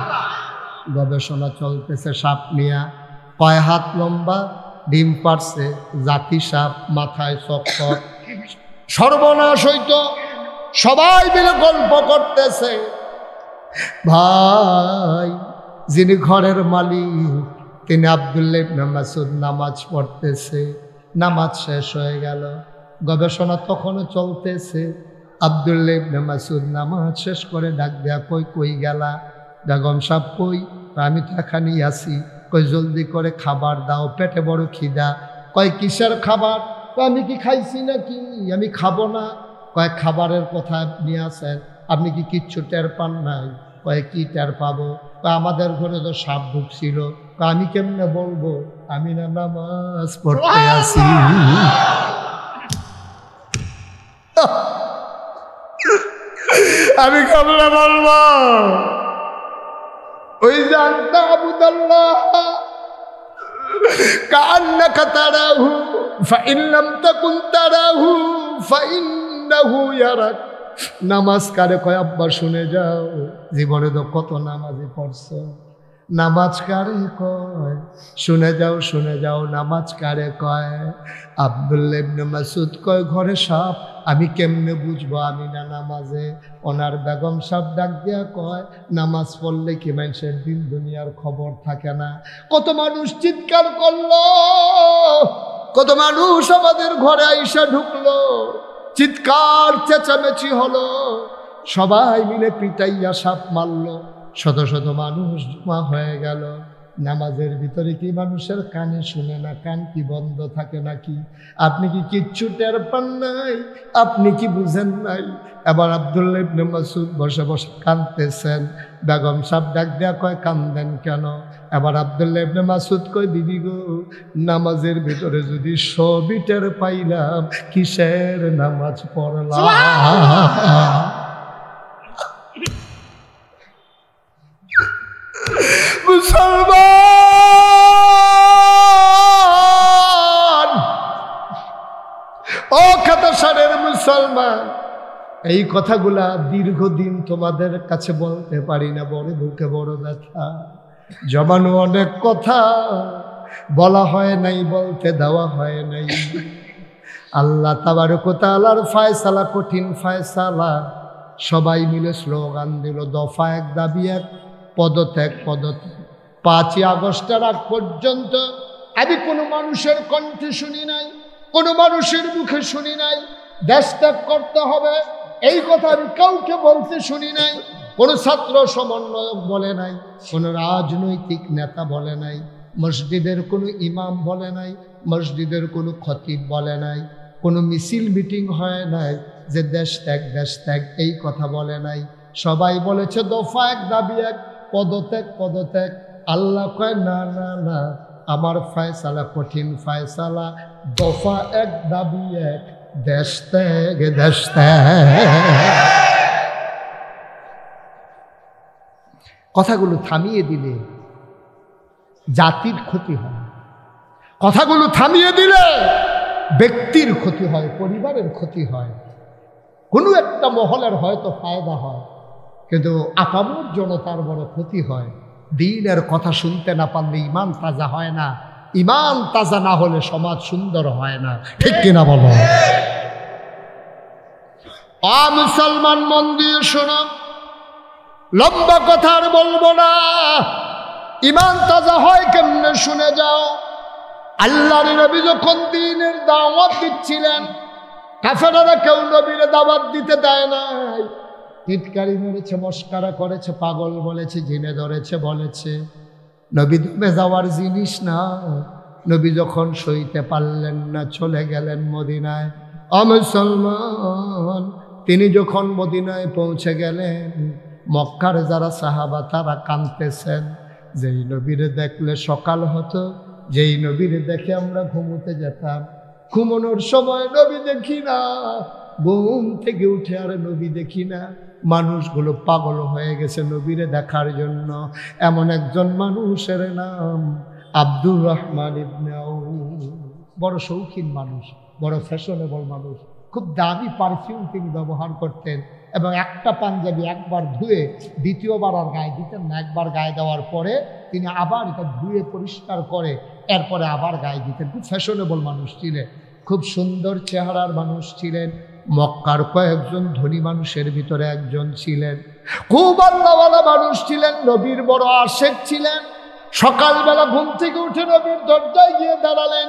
গবেষণা চলতেছে সাপ নিয়া। কয় হাত লম্বা, ডিম পারছে, জাতি সাপ, মাথায় চক্কর। সর্বনাশ হইতো। সবাই মিলে গল্প করতেছে। ভাই যিনি ঘরের মালিক তিনি আব্দুল্লাহ ইবনে মাসউদ নামাজ পড়তেছে। নামাজ শেষ হয়ে গেল, গবেষণা তখনও চলতেছে। আব্দুল্লাহ ইবনে মাসউদ নামাজ শেষ করে ডাক দেয়া, কই গেলা? বেগম সাহেব কই? আমি তো এখানেই আছি। কই জলদি করে খাবার দাও, পেটে বড় খিদা। কয় কিসের খাবার? আমি কি খাইছি নাকি? আমি খাবো না। কয় খাবারের কথা নিয়ে আসেন, আপনি কি কিচ্ছু টের পান নাই? কয় কি টের পাবো? আমাদের ঘরে তো সাপ ঢুকছিল। আমি কেমনে বলবো? আমি না নামাজ পড়তে আসি। আমি কেমনে বলবো? ওই জানতা আবুদাল্লাহ কান্নাকা তারাহু ফাইন লাম তাকুন তারাহু ফাইন্নাহু ইয়ারাক। নামাজ কারে কয়? আব্বা শুনে যাও, জীবনে তো কত নামাজই পড়ছো। নামাজ কারে কয়? শুনে যাও নামাজ কারে কয়? আব্দুল্লাহ ইবনে মাসউদ কয় ঘরে সাপ, আমি কেমনে বুঝবো আমি না নামাজে? ওনার বেগম সাহেব ডাক দিয়া কয় নামাজ পড়লে কি মানুষের দিন দুনিয়ার খবর থাকে না? কত মানুষ চিৎকার করলো, কত মানুষ আমাদের ঘরে আইসা ঢুকলো, চিৎকার চেঁচামেচি হলো, সবাই মিলে পিটাইয়া সাপ মারলো, শত শত মানুষ জমা হয়ে গেল। নামাজের ভিতরে কি মানুষের কানে শুনে না? কান কি বন্ধ থাকে নাকি? আপনি কি কিচ্ছু টের পান নাই? আপনি কি বুঝেন নাই? এবার আব্দুল্লাহ ইবনে মাসউদ বসে বসে কাঁদতেছেন। বেগম সাহেব ডাক দেয়া কয় কান্দেন কেন? এবার আব্দুল্লাহ ইবনে মাসউদ কয় বিবি গো, নামাজের ভিতরে যদি সবই টের পাইলাম, কিসের নামাজ পড়লাম? মুসলমান, ও খাতাসারের মুসলমান, এই কথাগুলা দীর্ঘদিন তোমাদের কাছে বলতে পারি না, বড় বুকে বড় ব্যথা। জমানো অনেক কথা বলা হয় নাই, বলতে দেওয়া হয় নাই। আল্লাহ তাবারক ওয়া তাআলার ফয়সালা কঠিন ফয়সালা। সবাই মিলে স্লোগান দিল, দফা এক দাবি এক, পদত্যাগ পদত্যাগ। 5ই আগস্টের আগ পর্যন্ত আমি কোনো মানুষের কণ্ঠে শুনি নাই, কোনো মানুষের মুখে শুনি নাই দেশ ত্যাগ করতে হবে, এই কথা আমি কাউকে বলতে শুনি নাই। কোনো ছাত্র সমন্বয়ক বলে নাই, কোনো রাজনৈতিক নেতা বলে নাই, মসজিদের কোনো ইমাম বলে নাই, মসজিদের কোনো খতিব বলে নাই, কোনো মিছিল মিটিং হয় নাই যে দেশ ত্যাগ এই কথা বলে নাই। সবাই বলেছে দফা এক দাবি এক, পদত্যাগ পদত্যাগ। আল্লাহ কয় না না না, আমার ফয়সালা কঠিন ফয়সালা, দফা এক দাবি এক, দেশ ত্যাগ দেশ ত্যাগ। কথাগুলো থামিয়ে দিলে জাতির ক্ষতি হয়, কথাগুলো থামিয়ে দিলে ব্যক্তির ক্ষতি হয়, পরিবারের ক্ষতি হয়, কোনো একটা মহলের হয়তো ফায়দা হয়, কিন্তু আপামর জনতার বড় ক্ষতি হয়। দ্বীনের কথা শুনতে না পারলে ইমান তাজা হয় না, ইমান তাজা না হলে সমাজ সুন্দর হয় না, ঠিক কিনা বলো? মুসলমান মন দিয়ে শোনো, লম্বা কথা আর বলবো না, ইমান তাজা হয় কেমনে শুনে যাও। আল্লাহর নবী যখন দ্বীনের দাওয়াত দিচ্ছিলেন, কাফেররা কেউ নবীর দাওয়াত দিতে দেয় নাই, টিটকারি মেরেছে, মস্কারা করেছে, পাগল বলেছে, জিনে ধরেছে বলেছে। নবী দমে যাওয়ার জিনিস না। নবী যখন সইতে পারলেন না, চলে গেলেন মদিনায়। মুসলমান, তিনি যখন মদিনায় পৌঁছে গেলেন, মক্কার যারা সাহাবা তারা কাঁদতেছেন। যেই নবীরে দেখলে সকাল হতো, যেই নবীরে দেখে আমরা ঘুমোতে যেতাম, ঘুমানোর সময় নবী দেখি না, ঘুম থেকে উঠে আর নবী দেখি না। মানুষগুলো পাগল হয়ে গেছে নবীরে দেখার জন্য। এমন একজন মানুষের নাম আব্দুর রহমান ইবনে আউফ। বড় শৌখিন মানুষ, বড় ফ্যাশনেবল মানুষ, খুব দামি পারফিউম তিনি ব্যবহার করতেন এবং একটা পাঞ্জাবি একবার ধুয়ে দ্বিতীয়বার আর গায়ে দিতেন না। একবার গায়ে দেওয়ার পরে তিনি আবার এটা ধুয়ে পরিষ্কার করে এরপরে আবার গায়ে দিতেন। খুব ফ্যাশনেবল মানুষ ছিলেন, খুব সুন্দর চেহারার মানুষ ছিলেন। মক্কার কয়েকজন ধনী মানুষের ভিতরে একজন ছিলেন। খুব আল্লাহওয়ালা মানুষ ছিলেন, নবীর বড় আশেক ছিলেন। সকালবেলা ঘুম থেকে উঠে নবীর দরজায় গিয়ে দাঁড়ালেন।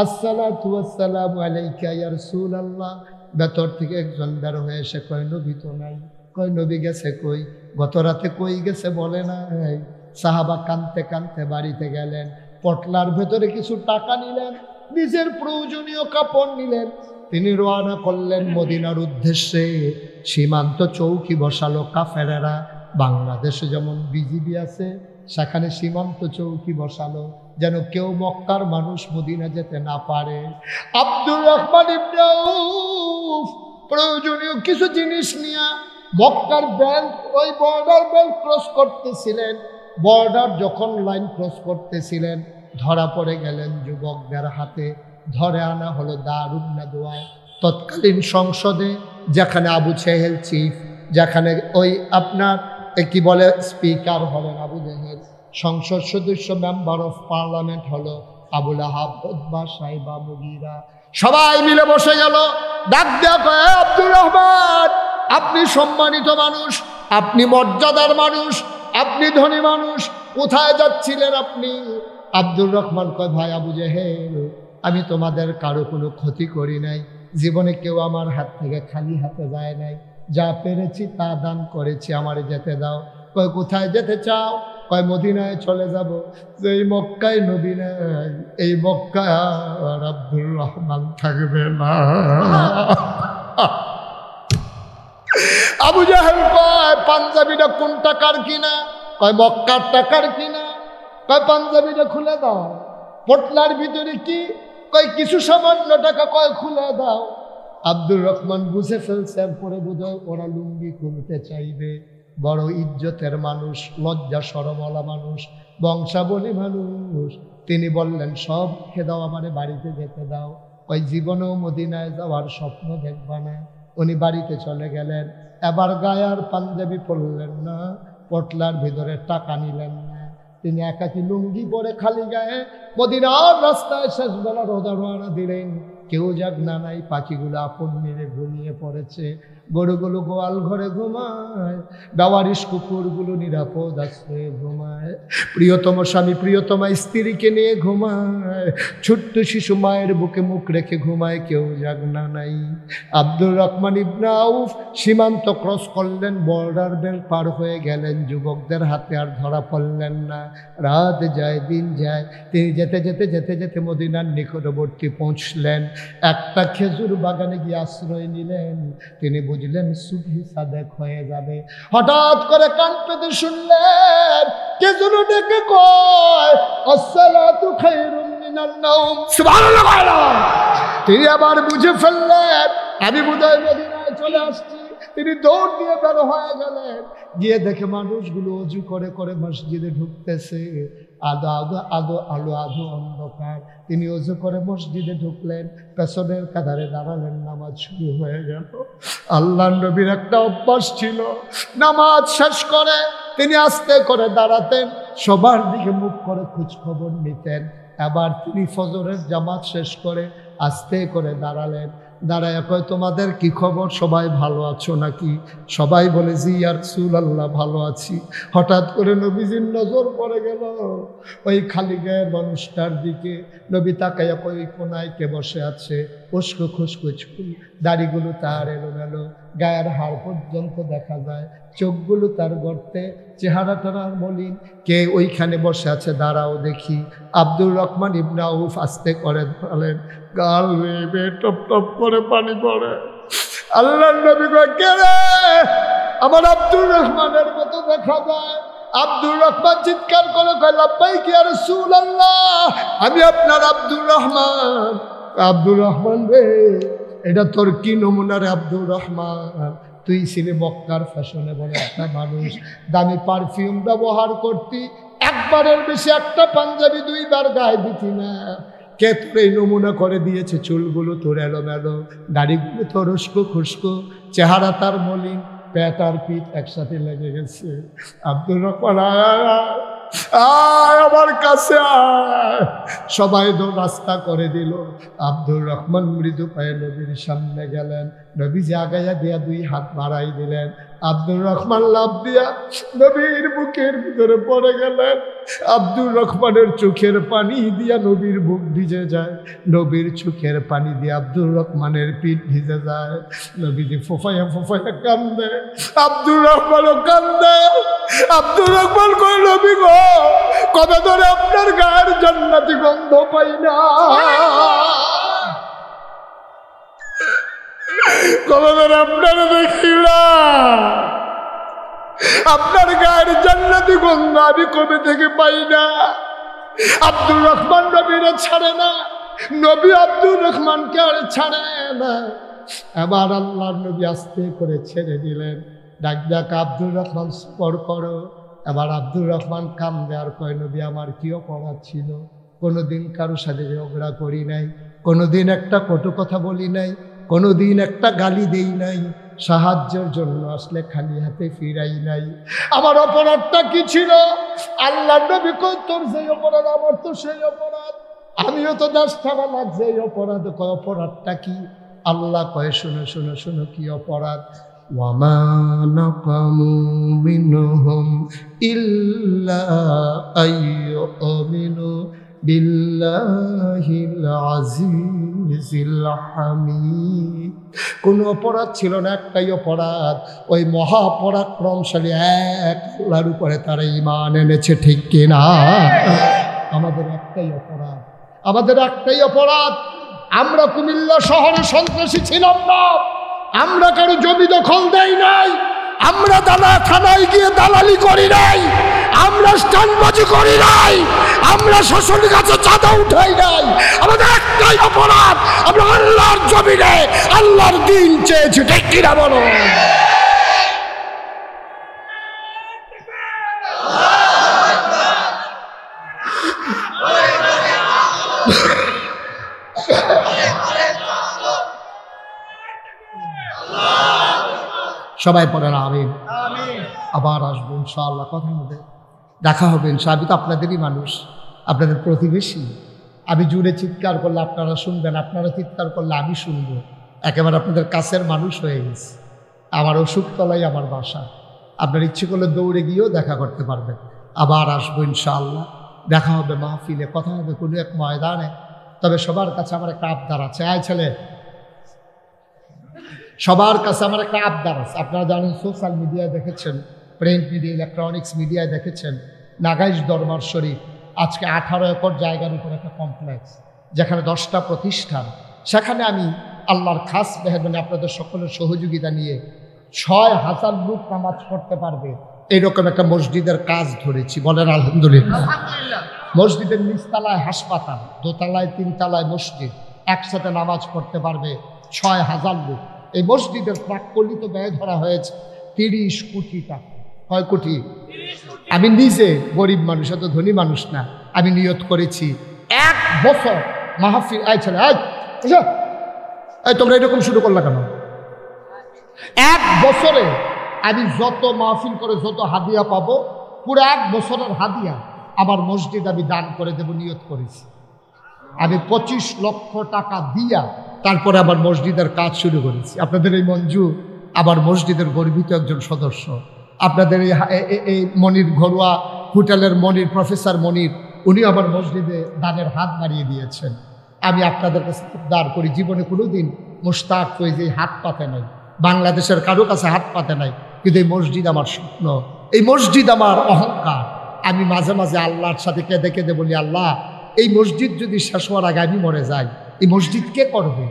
আসসালাতু ওয়াসসালামু আলাইকা ইয়া রাসূলুল্লাহ। ভেতর থেকে একজন বের হয়ে এসে কয়, নবী তো নাই। কয়, নবী গেছে কই? গত রাতে কই গেছে বলে নাই। সাহাবা কাঁদতে কাঁদতে বাড়িতে গেলেন, পটলার ভেতরে কিছু টাকা নিলেন, নিজের প্রয়োজনীয় কাপড় নিলেন। তিনি রওনা করলেন মদিনার উদ্দেশ্যে। সীমান্ত চৌকি বসালো কাফেরেরা। বাংলাদেশে যেমন বিজিবি আছে, সেখানে সীমান্ত চৌকি বসালো, যেন কেউ মক্কার মানুষ মদিনা যেতে না পারে। আব্দুর রহমান ইবনে আউফ প্রয়োজনীয় কিছু জিনিস নিয়ে মক্কার বেল্ট, ওই বর্ডার বেল্ট ক্রস করতেছিলেন। বর্ডার যখন লাইন ক্রস করতেছিলেন, ধরা পড়ে গেলেন যুবকদের হাতে। ধরে আনা হলো দারুন নাদওয়া, তৎকালীন সংসদে, যেখানে আবু জেহেল চিফ, যেখানে ওই আপনার কি বলে স্পিকার হলেন আবু জেহেল, সংসদ সদস্য মেম্বার অফ পার্লামেন্ট হলো আবুল আহাব, উতবা, সাইবা, মুগীরা। সবাই মিলে বসে গেল। ডাক দেয়া কয়, আব্দুর রহমান, আপনি সম্মানিত মানুষ, আপনি মর্যাদার মানুষ, আপনি ধনী মানুষ, কোথায় যাচ্ছিলেন আপনি? আব্দুর রহমান কয়, ভাই আবু জেহেল, আমি তোমাদের কারো কোনো ক্ষতি করি নাই। জীবনে কেউ আমার হাত থেকে খালি হাতে যায় নাই। যা পেরেছি তা দান করেছি, আমারে যেতে দাও। কয়, কোথায় যেতে চাও? কয়, মদিনায় চলে যাব। এই মক্কায় নবী নাই, এই মক্কায় আর আব্দুর রহমান থাকবে না। আবু জাহেল কয়, পাঞ্জাবিটা কোন টাকার কিনা? কয়, মক্কার টাকার কিনা। কয়, পাঞ্জাবিটা খুলে দাও। পটলার ভিতরে কি? কয়, কিছু সামান্য টাকা। কয়, খুলে দাও। আব্দুর রহমান বুঝে ফেলছে পরে বোধহয় ওরা লুঙ্গি খুলতে চাইবে। বড় ইজ্জতের মানুষ, লজ্জা শরমওয়ালা মানুষ, বংশাবলী মানুষ। তিনি বললেন, সব খেয়ে দাও, আমারে বাড়িতে যেতে দাও। ওই জীবনেও মদিনায় যাওয়ার স্বপ্ন দেখবা না। উনি বাড়িতে চলে গেলেন। এবার গায়ে আর পাঞ্জাবি পরলেন না, পটলার ভিতরে টাকা নিলেন না। তিনি একাকি লুঙ্গি পরে খালি গায়ে মদিনার রাস্তায় শেষবেলা রওনা দিলেন। কেউ যাক না নাই, পাখিগুলো আপন মেরে ঘুমিয়ে পড়েছে, গরুগুলো গোয়াল ঘরে ঘুমায়, বেওয়ারিশ কুকুরগুলো নিরাপদ আশ্রয়ে ঘুমায়, প্রিয়তম স্বামী প্রিয়তমা স্ত্রীকে নিয়ে ঘুমায়, ছোট্ট শিশু মায়ের বুকে মুখ রেখে ঘুমায়, কেউ যাক না নাই। আব্দুর রহমান ইবনে আউফ সীমান্ত ক্রস করলেন, বর্ডার বেল্ট পার হয়ে গেলেন, যুবকদের হাতে আর ধরা পড়লেন না। রাত যায়, দিন যায়, তিনি যেতে যেতে যেতে যেতে মদিনার নিকটবর্তী পৌঁছলেন। একটা খেজুর বাগানে গিয়ে আশ্রয় নিলেন। তিনি বুঝলেন সুবহি সাদেক হয়ে যাবে। হঠাৎ করে কান পেতে শুনলেন খেজুর ডেকে কয়, আসসালাতু খায়রুম মিনান নাওম। সুবহানাল্লাহ। তিনি আবার বুঝে ফেললেন আমি বোধহয় মদিনায় চলে আসছি। তিনি দৌড় দিয়ে বের হয়ে গেলেন। গিয়ে দেখে মানুষগুলো অজু করে করে মসজিদে ঢুকতেছে। আলো অন্ধকার। তিনি অজু করে মসজিদে ঢুকলেন, পেছনের কাতারে দাঁড়ালেন, নামাজ শুরু হয়ে গেল। আল্লাহর নবীর একটা অভ্যাস ছিল, নামাজ শেষ করে তিনি আস্তে করে দাঁড়াতেন, সবার দিকে মুখ করে খোঁজ খবর নিতেন। আবার তিনি ফজরের জামাত শেষ করে আস্তে করে দাঁড়ালেন। দাঁড়ায় কয়, তোমাদের কি খবর? সবাই ভালো আছো নাকি? সবাই বলে, জি ইয়া রাসূলুল্লাহ, ভালো আছি। হঠাৎ করে নবীজির নজর পড়ে গেল ওই খালি গায়ে মানুষটার দিকে। নবী তাকাইয়া কই, কোনায় কে বসে আছে? উস্কো খুস্কো চুল, দাড়িগুলো তার এলোমেলো, গায়ের হাড় পর্যন্ত দেখা যায়, চোখগুলো তার গর্তে, চেহারাটা মলিন। কে ওইখানে বসে আছে দাঁড়াও দেখি। আব্দুর রহমান ইবনে আউফ আস্তে করে বলেন, গাল বেয়ে টপ টপ করে পানি পড়ে। আল্লাহর নবী কয়, কে রে? আমার আব্দুর রহমানের মতো দেখা যায়। আব্দুর রহমান চিৎকার করে কয়, লাব্বাইক ইয়া রাসূলুল্লাহ, আমি আপনার আব্দুর রহমান। আব্দুর রহমান রে, এটা তোর কি নমুনা রে আব্দুর রহমান? তুই ছিলি মক্কার ফ্যাশনেবল একটা মানুষ, দামি পারফিউম ব্যবহার করতি, একবারের বেশি একটা পাঞ্জাবি 2 বার গায়ে দিতি না। কে তোর এই নমুনা করে দিয়েছে? চুলগুলো তোর এলোমেলো, দাড়িগুলো তোর উস্কো খুস্কো, চেহারা তার মলিন, পেট আর পিঠ একসাথে লেগে গেছে। আব্দুর রহমান আয় আমার কাছে আয়। সবাই তো রাস্তা করে দিল। আব্দুর রহমান মৃদু পায়ে নবীর সামনে গেলেন। নবী যে আগাইয়া দিয়া 2 হাত বাড়াই দিলেন। আব্দুর রহমান লাফ দিয়া নবীর বুকের ভিতরে পড়ে গেলেন। আব্দুর রহমানের চোখের পানি দিয়া নবীর বুক ভিজে যায়, নবীর চোখের পানি দিয়ে আব্দুর রহমানের পিঠ ভিজে যায়। নবীজি ফোফাইয়া ফোফাইয়া কান্দে, আব্দুর রহমানও কান্দে। আব্দুর রহমান কই, নবী গো, কবে ধরে আপনার গায়ের জান্নাতি গন্ধ পাই না, কবে ধরে আপনার দেখি না, আপনার গায়ের জান্নাতি গন্ধ আমি কবে থেকে পাই না। আব্দুর রহমান নবীরে ছাড়ে না, নবী আব্দুর রহমানকে আর ছাড়ে না। এবার আল্লাহর নবী আস্তে করে ছেড়ে দিলেন। ডাক ডাক আব্দুর রহমান সবর করো। এবার আব্দুর রহমান কান্দে আর কয়, নবী আমার কি অপরাধ ছিল? কোনোদিন কারো সাথে ঝগড়া করি নাই, কোনোদিন একটা কটু কথা বলি নাই, কোনোদিন একটা গালি দেই নাই, সাহায্যের জন্য আসলে খালি হাতে ফিরাই নাই। আমার অপরাধটা কি ছিল? আল্লাহর নবী কয়, তোর সেই অপরাধ আমার তো সেই অপরাধ, আমিও তো 10টা বালা যেই অপরাধ। কয় অপরাধটা কি? আল্লাহ কয়, শোনো শোনো শোনো কি অপরাধ। ওয়ামা নাকামু মিনহুম ইল্লা আইয়ুমিনু বিল্লাহিল আজিজিল হামিদ। কোনো অপরাধ ছিল না, একটাই অপরাধ, ওই মহাপরাক্রমশালী এক আল্লাহর উপরে তারা ঈমান এনেছে, ঠিক কিনা? আমাদের একটাই অপরাধ, আমাদের একটাই অপরাধ, আমরা কুমিল্লা শহরে সন্ত্রাসী ছিলাম না, আমরা কারো জমি দখল দেই নাই, আমরা থানায় গিয়ে দালালি করি নাই, আমরা স্টানবাজি করি নাই, আমরা শাসনের কাছে চাঁদা উঠাই নাই। আমাদের একটাই অপরাধ, আমরা আল্লাহর জমিনে আল্লাহর দিন চেয়েছি, ঠিক কিনা বলো? সবাই পড়েন আমিন। আবার আসবো ইনশাআল্লাহ, কথা হবে, দেখা হবে ইনশাআল্লাহ। আমি তো আপনাদেরই মানুষ, আপনাদের প্রতিবেশী। আমি জুড়ে চিৎকার করলে আপনারা শুনবেন, আপনারা চিৎকার করলে আমি শুনবো। একেবারে আপনাদের কাছের মানুষ হয়ে গেছে। আমার অসুখতলাই আমার বাসা, আপনার ইচ্ছে করলে দৌড়ে গিয়েও দেখা করতে পারবেন। আবার আসবো ইনশাআল্লাহ, দেখা হবে মাহফিলে, কথা হবে কোনো এক ময়দানে। তবে সবার কাছে আমার একটা আবদার আছে। আয় ছেলে, সবার কাছে আমার একটা আবদার আছে। আপনারা জানেন, সোশ্যাল মিডিয়ায় দেখেছেন, প্রিন্ট মিডিয়া, ইলেকট্রনিক্স মিডিয়ায় দেখেছেন, নাগাইশ দরবার শরীফ আজকে 18 একর জায়গার উপর একটা কমপ্লেক্স, যেখানে 10টা প্রতিষ্ঠান। সেখানে আমি আল্লাহর খাস মেহরবানি আপনাদের সকলের সহযোগিতা নিয়ে 6000 লোক নামাজ পড়তে পারবে এইরকম একটা মসজিদের কাজ ধরেছি। বলেন আলহামদুলিল্লাহ। মসজিদের নিচতলায় হাসপাতাল, দোতলায় 3 তলায় মসজিদ, একসাথে নামাজ পড়তে পারবে 6000 লোক। এই মসজিদের প্রাক্কলিত ব্যয় ধরা হয়েছে 30 কোটি টাকা। কয় কোটি? আমি নিজে গরিব মানুষ, এত ধনী মানুষ না। আমি নিয়ত করেছি 1 বছর মাহফিল। আয় ছেলে, আয়, তোমরা এরকম শুরু করলা কেন? 1 বছরে আমি যত মাহফিল করে যত হাদিয়া পাবো, পুরো 1 বছরের হাদিয়া আমার মসজিদ আমি দান করে দেব, নিয়ত করেছি। আমি 25 লক্ষ টাকা দিয়া তারপরে আবার মসজিদের কাজ শুরু করেছি। আপনাদের এই মঞ্জু আবার মসজিদের গর্বিত একজন সদস্য। আপনাদের এই মনির ঘরোয়া হোটেলের মনির, প্রফেসর মনির, উনি আবার মসজিদে দানের হাত বাড়িয়ে দিয়েছেন। আমি আপনাদের কাছে উদ্ধার করি, জীবনে কোনোদিন মুশতাক হয়ে যে হাত পাতে নাই, বাংলাদেশের কারো কাছে হাত পাতে নাই, কিন্তু এই মসজিদ আমার স্বপ্ন, এই মসজিদ আমার অহংকার। আমি মাঝে মাঝে আল্লাহর সাথে কেঁদে কেঁদে বলি, আল্লাহ এই মসজিদ যদি শেষ হওয়ার আগে আমি মরে যাই, এই মসজিদ কে করবে?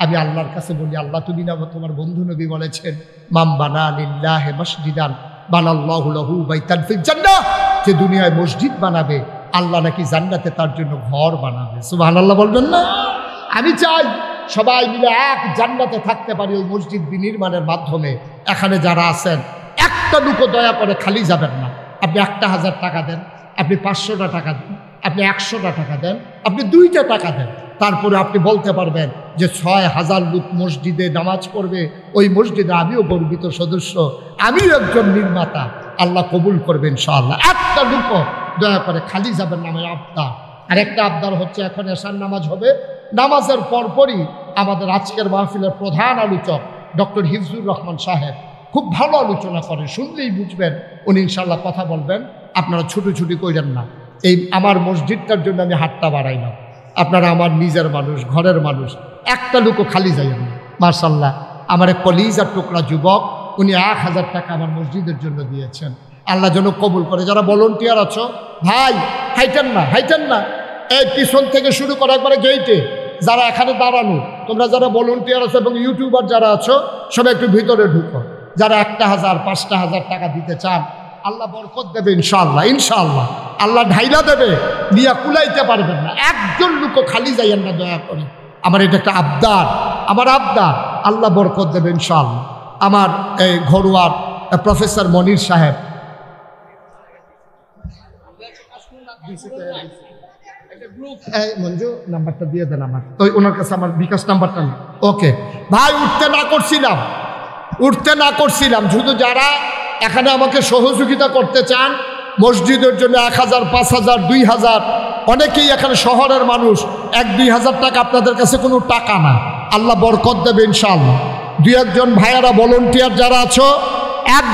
আমি আল্লাহর কাছে বলি, আল্লাহ তুমি না তোমার বন্ধু নবী বলেছেন, মাম বানা লিল্লাহি মসজিদান বানাল্লাহু লাহু বাইতান ফিল জান্নাহ, যে দুনিয়ায় মসজিদ বানাবে আল্লাহ নাকি জান্নাতে তার জন্য ঘর বানাবে। সুবহানাল্লাহ বলবেন না? আমি চাই সবাই মিলে এক জান্নাতে থাকতে পারি ওই মসজিদ বিনির্মাণের মাধ্যমে। এখানে যারা আছেন একটা লুকো দয়া করে খালি যাবেন না। আপনি 1,000 টাকা দেন, আপনি 500টা টাকা দেন, আপনি 100টা টাকা দেন, আপনি 2টা টাকা দেন, তারপরে আপনি বলতে পারবেন যে 6,000 লোক মসজিদে নামাজ পড়বে, ওই মসজিদে আমিও গর্বিত সদস্য, আমিও একজন নির্মাতা, আল্লাহ কবুল করবেন ইনশাআল্লাহ। একটা লুকো দয়া করে খালি যাবেন না, আমার আবদার। আর একটা আবদার হচ্ছে, এখন এশার নামাজ হবে, নামাজের পরপরই আমাদের আজকের মাহফিলের প্রধান আলোচক ডক্টর হিফজুর রহমান সাহেব খুব ভালো আলোচনা করেন, শুনলেই বুঝবেন উনি ইনশাআল্লাহ কথা বলবেন। আপনারা ছুটি কইরেন না, এই আমার মসজিদটার জন্য আমি হাতটা বাড়াই না, আপনারা আমার নিজের মানুষ, ঘরের মানুষ, একটা লুকো খালি যাইয়েন না। মাশাআল্লাহ, আমার এক কলিজার টুকরা যুবক, উনি 1,000 টাকা আমার মসজিদের জন্য দিয়েছেন, আল্লাহ যেন কবুল করে। যারা ভলান্টিয়ার আছো ভাই, হাইটেন না, এই পিছন থেকে শুরু করে একবারে গেইটে যারা এখানে দাঁড়ানো, তোমরা যারা ভলান্টিয়ার আছো এবং ইউটিউবার যারা আছো, সবাই একটু ভিতরে ঢুকো। যারা 1,000 5,000 টাকা দিতে চান, আল্লাহ বরকত দেবে ইনশাআল্লাহ, ইনশাআল্লাহ আল্লাহ ঢাইলা দেবে, নিয়ে কুলাইতে পারবেন না। একজন লোকও খালি যাইয়েন না দয়া করে, আমার এটা একটা আবদার, আমার আবদার, আল্লাহ বরকত দেবে ইনশাআল্লাহ। আমার এই ঘরোয়ার প্রফেসর মনির সাহেব মঞ্জু নাম্বারটা দিয়ে দেন আমার, ওই ওনার কাছে আমার বিকাশ নাম্বারটা। ওকে ভাই, উঠতে না করছিলাম, শুধু যারা এখানে আমাকে সহযোগিতা করতে চান মসজিদের জন্য 1,000 5,000 2,000, অনেকেই এখানে শহরের মানুষ, 1-2,000 টাকা আপনাদের কাছে কোনো টাকা না, আল্লাহ বরকত দেবে ইনশাআল্লাহ। 2-1 ভাইয়ারা ভলান্টিয়ার যারা আছো, এক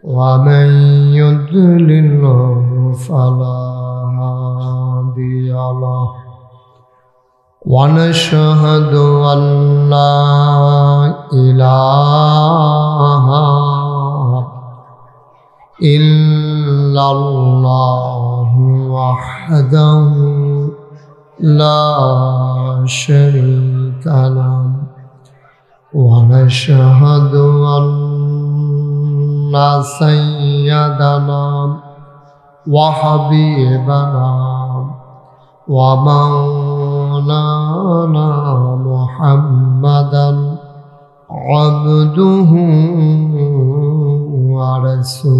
ومن يضلل فلا هادي له ونشهد أن لا إله إلا الله وحده لا شريك له ونشهد أن سيدنا وحبيبنا ومولانا محمدا عبده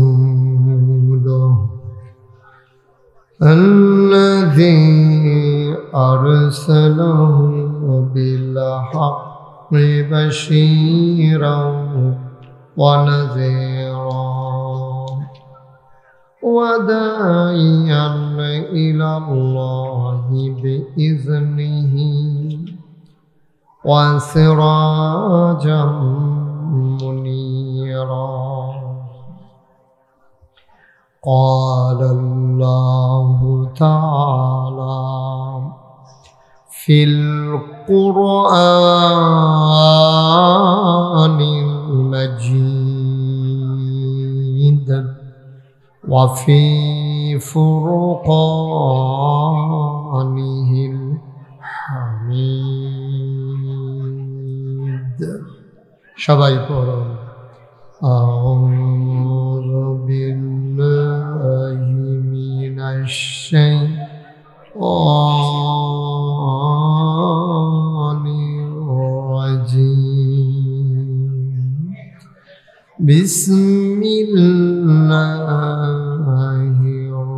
ورسوله الذي أرسله بالحق بشيرا ونذيرا وداعيا إلى الله بإذنه وسراجا منيرا. قال الله تعالى في القرآن المجيد وفي فرقانه الحميد. সবাই পড়ুন أعوذ بالله من الشيطان بسم الله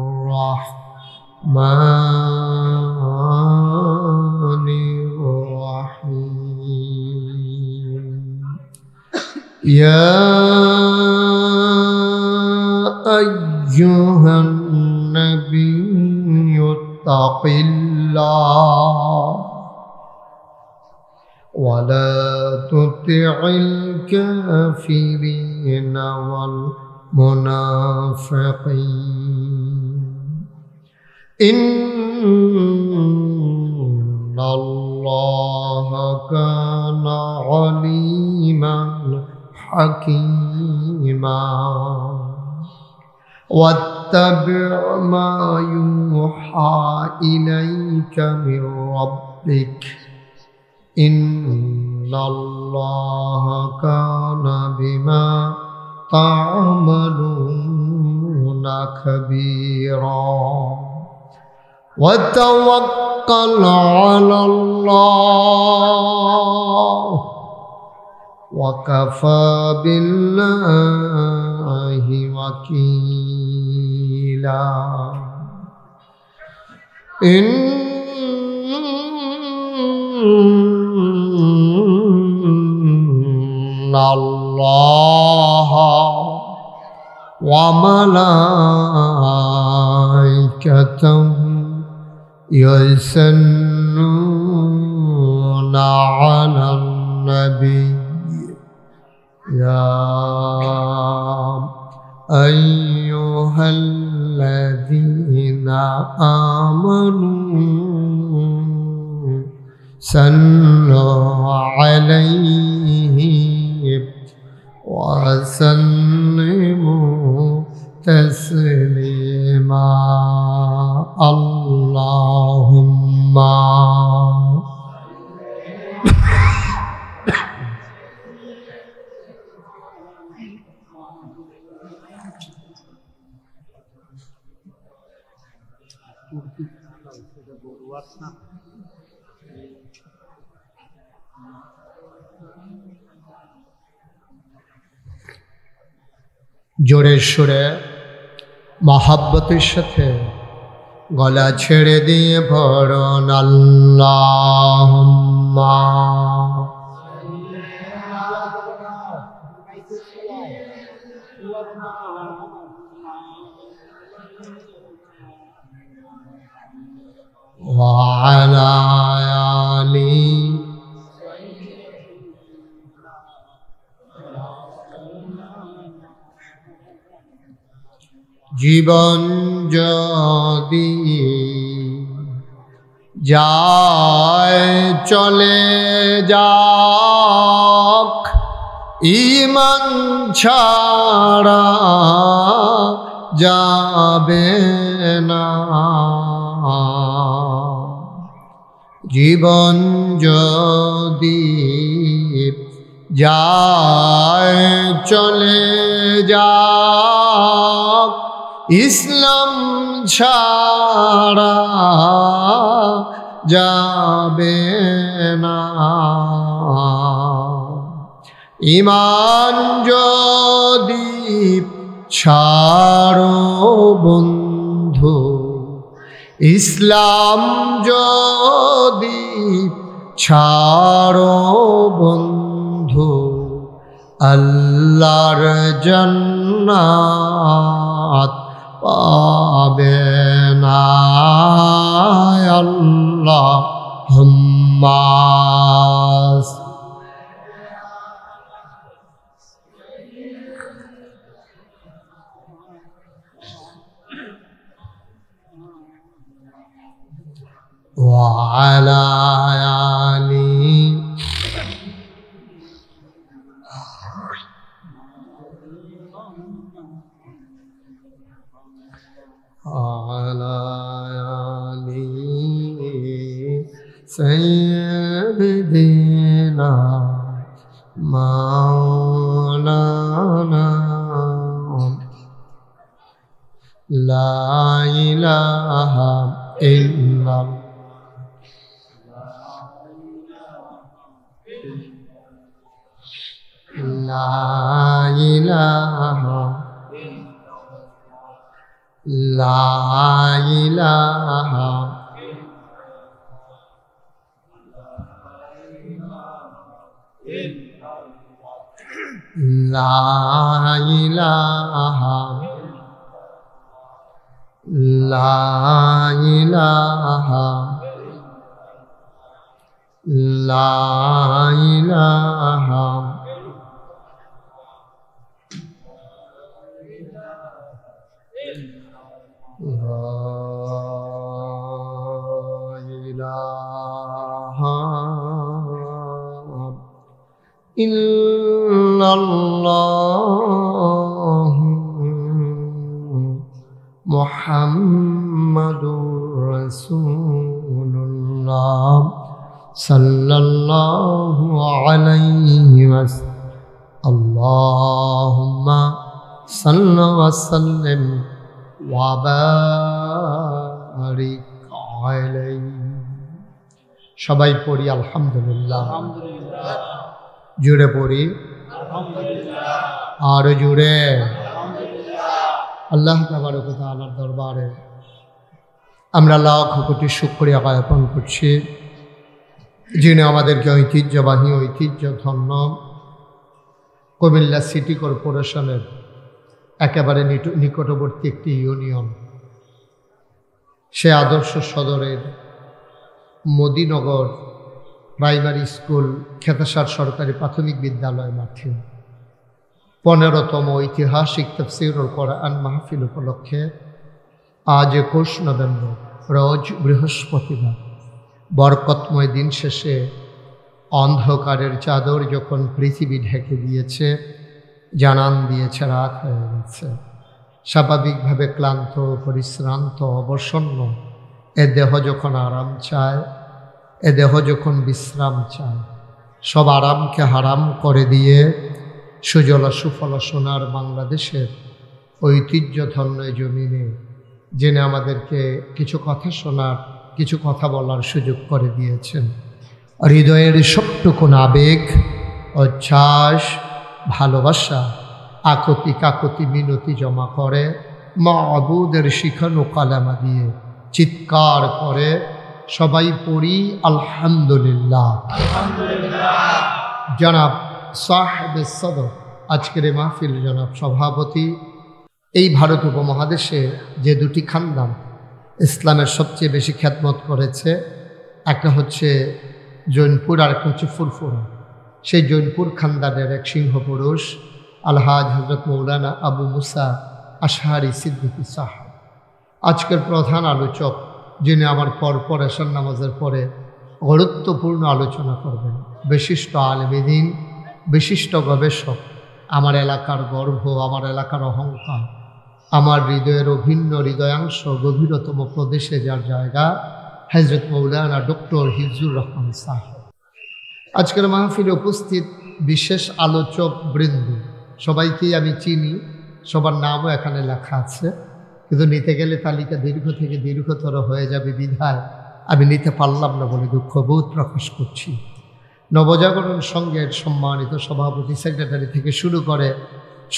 الرحمن الرحيم يا أيها النبي اتق الله ولا تطع الكافرين والمنافقين إن الله كان عليما حكيما واتبع ما يوحى إليك من ربك إن الله كان بما تعملون خبيرا وتوكل على الله وكفى بالله وكيلا إن الله وملائكته يصلون على النبي يا أيها الذين آمنوا صلوا عليه وسلموا تسليما اللهم জোরে সুরে মহাব্বতের সাথে গলা ছেড়ে দিয়ে পড়ুন আল্লাহুম্মা ওয়া আলা আলি জীবন যদি যায় চলে যাক ঈমান ছাড়া যাবে না জীবন যদি যায় চলে যাক ইসলাম ছাড়া যাবে না ঈমান যদি ছাড়ো বন্ধু ইসলাম যদি ছাড়ো বন্ধু আল্লাহর জান্নাত পাবে না আল্লাহুম্মা ওয়া আলা আলি على آل سيدنا مولانا لا إله إلا الله لا ইলাহা লা ইলাহা লা ইলাহা লা ইলাহা লা ইলাহা ইল্লাল্লাহ মুহাম্মাদুর রাসূলুল্লাহ সাল্লাল্লাহু আলাইহি ওয়াসাল্লাম আল্লাহুম্মা সাল্লি ওয়া সাল্লিম ওয়া বারিক আলাইহি। সবাই পড়ি আলহামদুলিল্লাহ। জুড়ে পড়ি আর জুড়ে আল্লাহ তাবারক ওয়া তাআলার দরবারে আমরা লাখ কোটি শুকরিয়া জ্ঞাপন করছি, যিনি আমাদেরকে ঐতিহ্যবাহী ঐতিহ্যধন্য কুমিল্লা সিটি কর্পোরেশনের একেবারে নিকটবর্তী একটি ইউনিয়ন, সে আদর্শ সদরের মদিনগর প্রাইমারি স্কুল খেতাসার সরকারি প্রাথমিক বিদ্যালয় মাঠে 15তম ঐতিহাসিক তাফসীরুল কোরআন মাহফিল উপলক্ষে আজ 21 নভেম্বর রোজ বৃহস্পতিবার বরকতময় দিন শেষে অন্ধকারের চাদর যখন পৃথিবী ঢেকে দিয়েছে, জানান দিয়েছে রাত হয়ে গেছে, স্বাভাবিকভাবে ক্লান্ত পরিশ্রান্ত অবসন্ন এ দেহ যখন আরাম চায়, এ দেহ যখন বিশ্রাম চায়, সব আরামকে হারাম করে দিয়ে সুজলা সুফলা সোনার বাংলাদেশের ঐতিহ্যধন্য জমিনে জেনে আমাদেরকে কিছু কথা শোনার, কিছু কথা বলার সুযোগ করে দিয়েছেন। হৃদয়ের সবটুকুন আবেগ, উচ্ছ্বাস, ভালোবাসা, আকতি কাকতি মিনতি জমা করে মাবুদের শিখানো কালামা দিয়ে চিৎকার করে সবাই পড়ি আলহামদুলিল্লাহ। জনাব সাহেবে সদর আজকের এই মাহফিল, জনাব সভাপতি, এই ভারত উপমহাদেশে যে দুটি খানদান ইসলামের সবচেয়ে বেশি খ্যাতমত করেছে, একটা হচ্ছে জৈনপুর আর একটা হচ্ছে ফুরফুরা, সেই জৈনপুর খানদানের এক সিংহ পুরুষ আলহাজ হজরত মৌলানা আবু মুসা আশহারি সিদ্দিকী সাহেব আজকের প্রধান আলোচক, যিনি আমার পর এশার নামাজের পরে গুরুত্বপূর্ণ আলোচনা করবেন। বিশিষ্ট আলেমে দ্বীন, বিশিষ্ট গবেষক, আমার এলাকার গর্ব, আমার এলাকার অহংকার, আমার হৃদয়ের অভিন্ন হৃদয়াংশ গভীরতম প্রদেশে যার জায়গা, হযরত মৌলানা ডক্টর হিফজুর রহমান সাহেব। আজকের মাহফিলে উপস্থিত বিশেষ আলোচক বৃন্দ সবাইকেই আমি চিনি, সবার নামও এখানে লেখা আছে, কিন্তু নিতে গেলে তালিকা দীর্ঘ থেকে দীর্ঘতর হয়ে যাবে বিধায় আমি নিতে পারলাম না বলে দুঃখবোধ প্রকাশ করছি। নবজাগরণ সংঘের সম্মানিত সভাপতি, সেক্রেটারি থেকে শুরু করে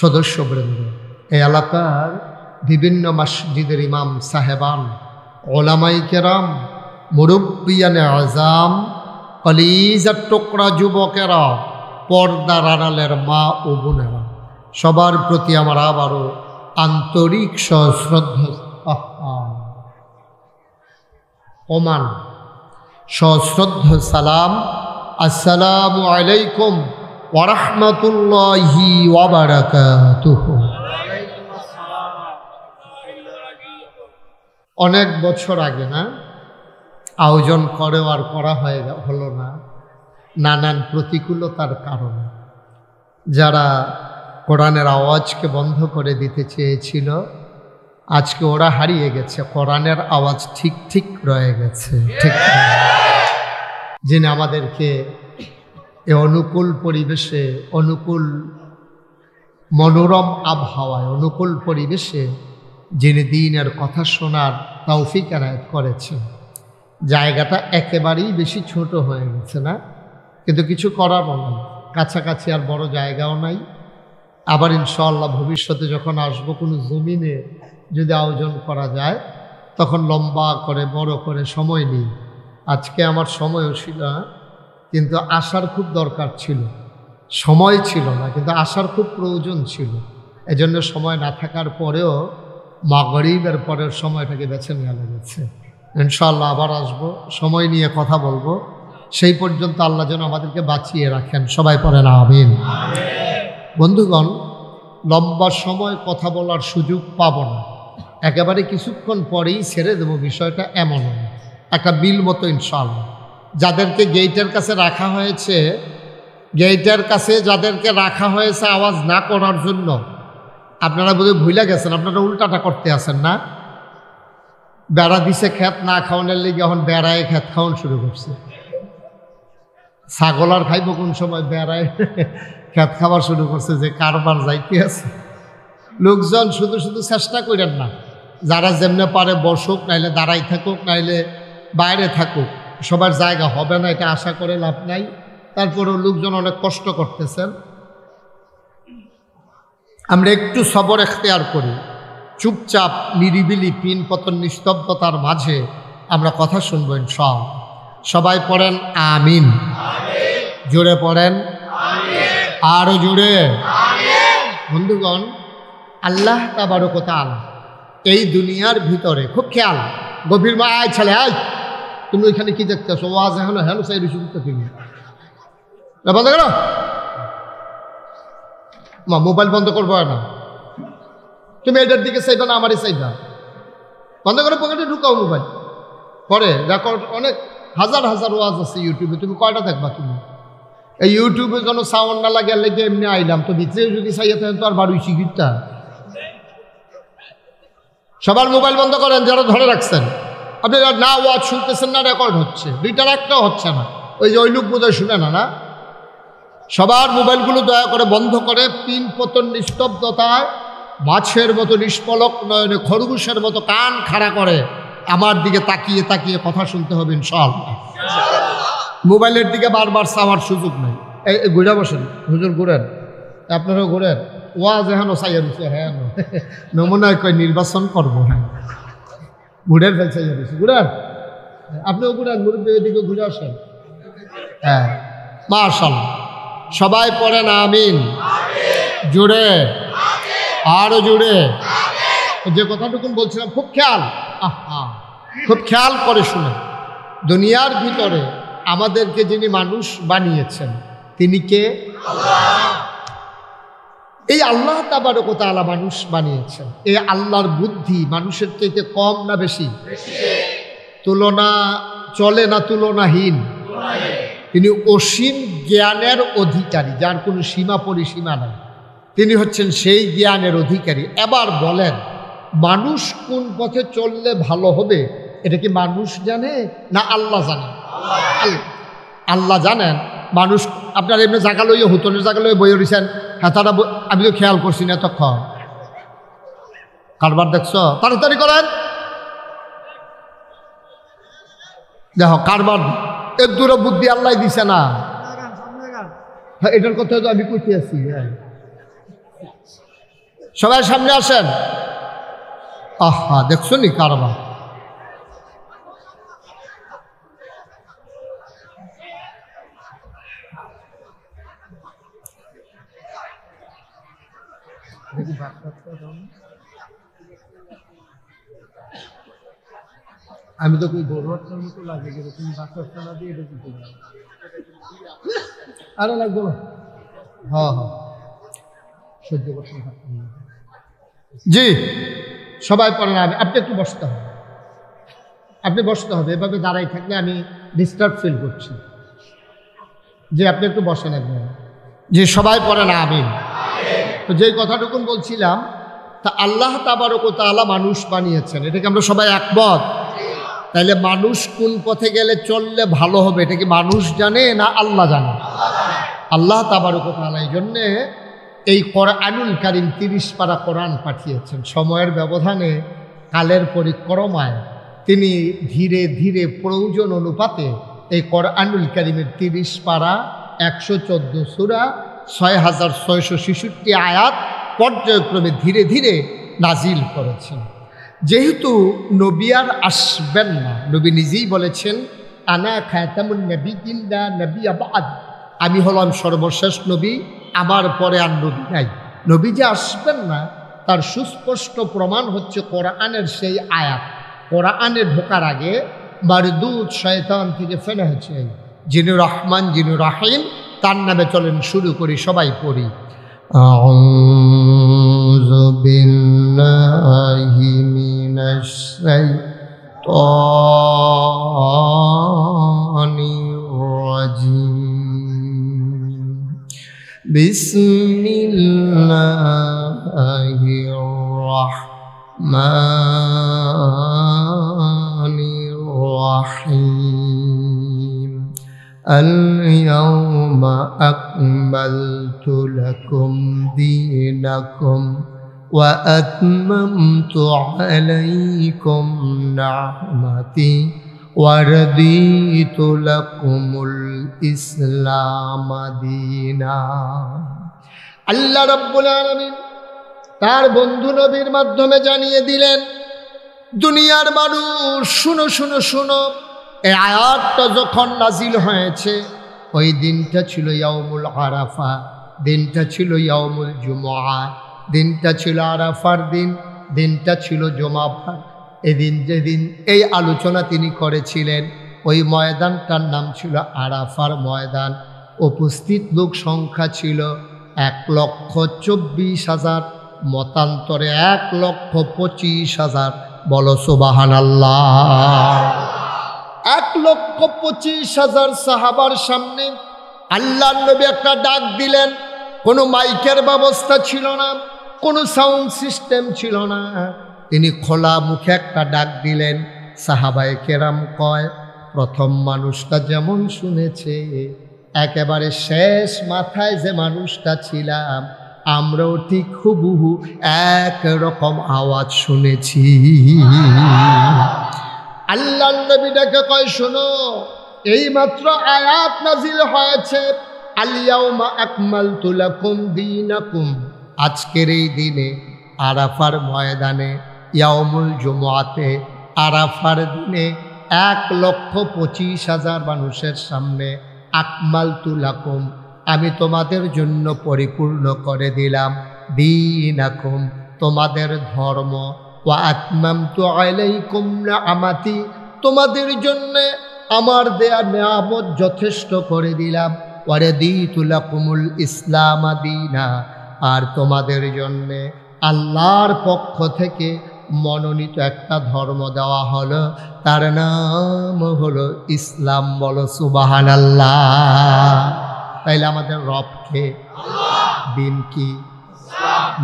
সদস্যবৃন্দ, এই এলাকার বিভিন্ন মসজিদের ইমাম সাহেবান, ওলামাই কেরাম, মুরব্বিয়ানে আজাম, কলিজার টুকরা যুবকেরা, পর্দার আড়ালের মা ও বোনেরা, সবার প্রতি আমার আবারও আন্তরিক সশ্রদ্ধ সালাম। আসসালামু আলাইকুম ওয়া রাহমাতুল্লাহি ওয়া বারাকাতুহু। অনেক বছর আগে না আয়োজন করেও আর করা হলো না, নানান প্রতিকূলতার কারণে। যারা কোরআনের আওয়াজকে বন্ধ করে দিতে চেয়েছিল, আজকে ওরা হারিয়ে গেছে, কোরআনের আওয়াজ ঠিক ঠিক রয়ে গেছে। ঠিক যিনি আমাদেরকে এ অনুকূল পরিবেশে, অনুকূল মনোরম আবহাওয়ায়, অনুকূল পরিবেশে যিনি দ্বীনের কথা শোনার তৌফিক এনায়েত করেছেন। জায়গাটা একেবারেই বেশি ছোট হয়ে গেছে না, কিন্তু কিছু করারও নাই, কাছাকাছি আর বড় জায়গাও নাই, আবার ইনশাআল্লাহ ভবিষ্যতে যখন আসবো কোনো জমিনে যদি আয়োজন করা যায় তখন লম্বা করে বড় করে সময় নিই। আজকে আমার সময়ও ছিল না, কিন্তু আসার খুব দরকার ছিল, সময় ছিল না, কিন্তু আসার খুব প্রয়োজন ছিল। এজন্য সময় না থাকার পরেও মাগরিবের পরের সময়টাকে বেছে নেওয়া লেগেছে। ইনশাআল্লাহ আবার আসবো, সময় নিয়ে কথা বলবো। সেই পর্যন্ত আল্লাহ যেন আমাদেরকে বাঁচিয়ে রাখেন। সবাই পড়েন আমিন। বন্ধুগণ, লম্বা সময় কথা বলার সুযোগ পাব না, একেবারে কিছুক্ষণ পরেই ছেড়ে দেবো, বিষয়টা এমন একটা বিল মতো। ইনশাআল্লাহ যাদেরকে গেইটের কাছে রাখা হয়েছে, গেইটের কাছে যাদেরকে রাখা হয়েছে আওয়াজ না করার জন্য, আপনারা বোধহয় ভুলে গেছেন, আপনারা উল্টাটা করতে আছেন না। বেড়া দিছে খেত না খাওয়ানোর লেগে এখন বেড়ায় খেত খাওয়ান শুরু করছে। ছাগল আর খাইব কোন সময়, বেড়ায় খেত খাবার শুরু করছে, যে কারবার যাইতে আছে। লোকজন শুধু শুধু চেষ্টা করেন না, যারা যেমনে পারে বসুক, নাইলে দাঁড়াই থাকুক, নাইলে বাইরে থাকুক, সবার জায়গা হবে না এটা আশা করে লাভ নাই। তারপরেও লোকজন অনেক কষ্ট করতেছেন। আমরা একটু সবর এখতিয়ার করি, চুপচাপ নিরিবিলি পিন পতন নিস্তব্ধতার মাঝে আমরা কথা শুনবো ইনশাআল্লাহ। সবাই পড়েন আমিন। জোরে পড়েন আরো জোরে। বন্ধুগণ, আল্লাহ তাবারক ওয়া তাআলা এই দুনিয়ার ভিতরে খুব খেয়াল, গভীর মা আয় ছেলে আয়, তুমি ওইখানে কি দেখতেছো? ওয়াজ এখন হ্যালো সাইড শুনতে তুমি বন্ধ করো, মা মোবাইল বন্ধ করবো না, তুমি এটার দিকে চাইবা না আমারই চাইবা, বন্ধ করে পকেটে ঢুকাও মোবাইল। পরে রেকর্ড অনেক হাজার হাজার ওয়াজ আছে ইউটিউবে, তুমি কয়টা দেখবা? তুমি এই ইউটিউবে যেন সাউন্ড না লাগে লেগে এমনি আইলাম, তো ভিতরে যদি চাইয়া থাকেন তো আর বাড়ি শিখিরটা। সবার মোবাইল বন্ধ করেন যারা ধরে রাখছেন। আপনি না ওয়াজ শুনতেছেন না, রেকর্ড হচ্ছে, দুইটার একটাও হচ্ছে না। ওই যে ওই লোক বোধহয় শুনে না। না, সবার মোবাইলগুলো দয়া করে বন্ধ করে পিন পতন নিস্তব্ধতায় মাছের মতো নিষ্পলক নয়নে খরগোশের মতো কান খাড়া করে আমার দিকে তাকিয়ে তাকিয়ে কথা শুনতে হবে ইনশাআল্লাহ। মোবাইলের দিকে বারবার চাওয়ার সুযোগ নেই। এই ঘুরে বসেন, হুজুর ঘুরেন, আপনারাও ঘুরেন। ওয়াজ এখনো চাইয়া দিচ্ছে, হ্যাঁ নমুনায় কয় নির্বাচন করবো, হ্যাঁ ঘুরের ফেল চাইয়া দিচ্ছে, ঘুরেন আপনিও ঘুরেন, মুরব্বী এদিকে ঘুরে আসেন। হ্যাঁ মাশাআল্লাহ, সবাই পড়েন আমিন। জুড়ে আরো জুড়ে। যে কথাটুকু বলছিলাম খুব খেয়াল, খুব খেয়াল করে শুনে। দুনিয়ার ভিতরে আমাদেরকে যিনি মানুষ বানিয়েছেন তিনি কে? এই আল্লাহ তাবারক ওয়া তাআলা মানুষ বানিয়েছেন। এই আল্লাহর বুদ্ধি মানুষের চাইতে কম না বেশি? তুলনা চলে না, তুলনাহীন। তিনি অসীম জ্ঞানের অধিকারী, যার কোনো সীমা পরিসীমা নাই। তিনি হচ্ছেন সেই জ্ঞানের অধিকারী। এবার বলেন, মানুষ কোন পথে চললে ভালো হবে এটা কি মানুষ জানে না আল্লাহ জানেন? আল্লাহ জানেন। মানুষ আপনার এমনি জায়গা লইয়ে হুতনের জায়গা লইয়ে বই উঠেছেন, হ্যাঁ তারা আমি তো খেয়াল করছি না এতক্ষণ। কারবার দেখছ, তাড়াতাড়ি করেন, দেখো কারবার এর দূরে বুদ্ধি আল্লাহ দিছে না। হ্যাঁ এটার কথা তো আমি কইতে আছি। হ্যাঁ সবাই সামনে আসেন। আহা দেখছো নি কারবার। আমি তো কই গরুয়ার মতো লাগে, কিন্তু তুমি বাচ্চা না দিয়ে এটা দিতে পারো। আরে লাগবে না, হ্যাঁ হ্যাঁ সহ্য করতে। জি সবাই পড়েন। আপনি একটু বসতে হবে, আপনি বসতে হবে। এভাবে দাঁড়াই থাকলে আমি ডিস্টার্ব ফিল করছি। যে আপনি একটু বসেন একদম। যে সবাই পড়েন আমিন। তো যেই কথাটুকু বলছিলাম, তা আল্লাহ তাবারক ওয়া তাআলা মানুষ বানিয়েছেন, এটাকে আমরা সবাই একমত। তাইলে মানুষ কোন পথে গেলে চললে ভালো হবে এটা কি মানুষ জানে না আল্লাহ জানে? আল্লাহ তাবারক ওয়া তাআলা। এই জন্যে এই কোরআনুল কারীম 30 পারা কোরআন পাঠিয়েছেন। সময়ের ব্যবধানে, কালের পরিক্রমায় তিনি ধীরে ধীরে প্রয়োজন অনুপাতে এই কোরআনুল কারীমের 30 পারা, 114 সূরা, 6666 আয়াত পর্যায়ক্রমে ধীরে ধীরে নাজিল করেছেন। যেহেতু নবী আর আসবেন না, নবী নিজেই বলেছেন আনা খাতামুন নবিয়্যিন লা নবিয়্যা বা'দ, আমি হলাম সর্বশেষ নবী, আমার পরে আর নবী নাই। নবী যে আসবেন না তার সুস্পষ্ট প্রমাণ হচ্ছে কোরআনের সেই আয়াত। কোরআনে ঢোকার আগে মারদুদ শয়তান থেকে ফেলে হয়েছে, যিনি রহমান যিনি রাহিম, তার নামে চলেন শুরু করি, সবাই পড়ি। আউযু বিল্লাহি মিনাশ শাইতানির রাজিম। বিসমিল্লাহির রাহমানির রাহিম। اليوم أكملت لكم دينكم وأتممت عليكم نعمتي ورضيت لكم الإسلام دينا। আল্লাহ রাব্বুল আলামিন তার বন্ধু নবীর মাধ্যমে জানিয়ে দিলেন, দুনিয়ার মানুষ শুনো শুনো শুনো, এই আয়াতটা যখন নাজিল হয়েছে ওই দিনটা ছিল ইয়াউমুল আরাফা, দিনটা ছিল ইয়াউমুল জুমআ, দিনটা ছিল আরাফার দিন, দিনটা ছিল জুমাবার। এদিন যেদিন এই আলোচনা তিনি করেছিলেন ওই ময়দানটার নাম ছিল আরাফার ময়দান। উপস্থিত লোক সংখ্যা ছিল 1,24,000, মতান্তরে 1,25,000। বলো সুবহানাল্লাহ। 1,25,000 সাহাবার সামনে আল্লাহর নবী একটা ডাক দিলেন। কোনো মাইকের ব্যবস্থা ছিল না, কোনো সাউন্ড সিস্টেম ছিল না, তিনি খোলা মুখে একটা ডাক দিলেন। সাহাবায়ে কেরাম কয়, প্রথম মানুষটা যেমন শুনেছে, একেবারে শেষ মাথায় যে মানুষটা ছিলাম আমরাও ঠিক হুবহু একরকম আওয়াজ শুনেছি। আল্লাহর নবী ডেকে কয়, শোনো, এইমাত্র আয়াত নাজিল হয়েছে, আল ইয়াউমা আকমালতু লাকুম দীনাকুম। আজকের এই দিনে আরাফার ময়দানে, ইয়াউমুল জুমআতে, আরাফার দিনে 1,25,000 মানুষের সামনে আকমালতু লাকুম, আমি তোমাদের জন্য পরিপূর্ণ করে দিলাম দীনাকুম, তোমাদের ধর্ম। ওয়া আতমামতু আলাইকুম নিআমাতি, তোমাদের জন্য আমার দেয়া নিয়ামত যথেষ্ট করে দিলাম। ওয়া রাদিতু লাকুমুল ইসলাম দীনা, আর তোমাদের জন্য আল্লাহর পক্ষ থেকে মনোনীত একটা ধর্ম দেওয়া হলো, তার নাম হলো ইসলাম। বলো সুবহানাল্লাহ। তাইলে আমাদের রবকে, দিন কি?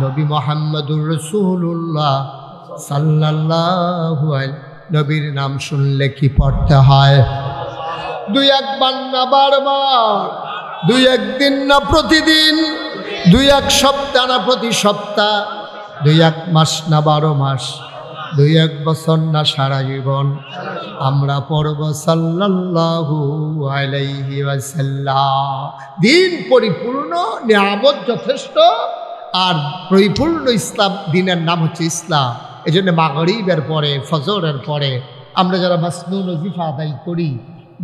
নবী মুহাম্মদুর রাসূলুল্লাহ সাল্লাল্লাহু আলাইহি। নবীর নাম শুনলে কি পড়তে হয়? 2-1 বার না বারবার, 2-1 দিন না প্রতিদিন, 2-1 সপ্তাহ না প্রতি সপ্তাহ, 2-1 মাস না 12 মাস, 2-1 বছর না সারা জীবন আমরা পড়ব সাল্লাল্লাহু আলাইহি ওয়াসাল্লাম। দিন পরিপূর্ণ, নিয়ামত যথেষ্ট, আর পরিপূর্ণ ইসলাম। দিনের নাম হচ্ছে ইসলাম। এই জন্য মাগরিবের পরে, ফজরের পরে আমরা যারা মাসনুন ওজিফা আদায় করি,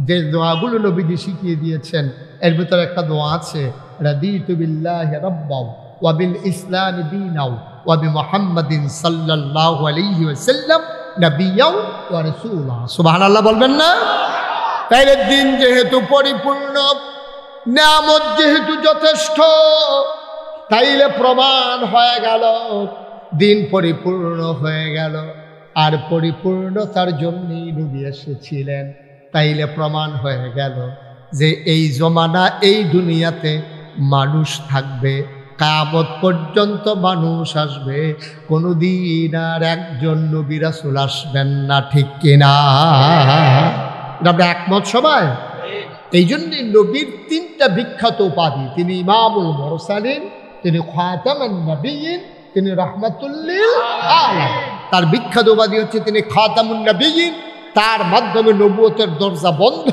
যে দোয়াগুলো নবীজি শিখিয়ে দিয়েছেন, এর ভিতরে একটা দোয়া আছে, রাদিতু বিল্লাহি রাব্বাও ওয়া বিল ইসলামি দীনাও ওয়া বিমুহাম্মাদিন সাল্লাল্লাহু আলাইহি ওয়াসাল্লাম নাবিয়্যাও ওয়া রাসূলা। সুবহানাল্লাহ বলবেন না? তাইলে দিন যেহেতু পরিপূর্ণ, নিয়ামত যেহেতু যথেষ্ট, তাইলে প্রমাণ হয়ে গেল দিন পরিপূর্ণ হয়ে গেল। আর পরিপূর্ণতার জন্যই নবী এসেছিলেন। তাইলে প্রমাণ হয়ে গেল যে এই জমানা, এই দুনিয়াতে মানুষ থাকবে, কিয়ামত পর্যন্ত মানুষ আসবে, কোনোদিন আর একজন নবী রাসূল আসবেন না। ঠিক কিনা? আমরা একমত সবাই? এই জন্যই নবীর 3টা বিখ্যাত উপাধি। তিনি ইমামুল মুরসালিন, তিনি খাতামুন নবিয়্যিন, তিনি রাহমাতুল লিল আলামিন। তার বিখ্যাত উপাধি হচ্ছে তিনি খাতামুন নবিয়্যিন। তার মাধ্যমে নবুয়তের দরজা বন্ধ।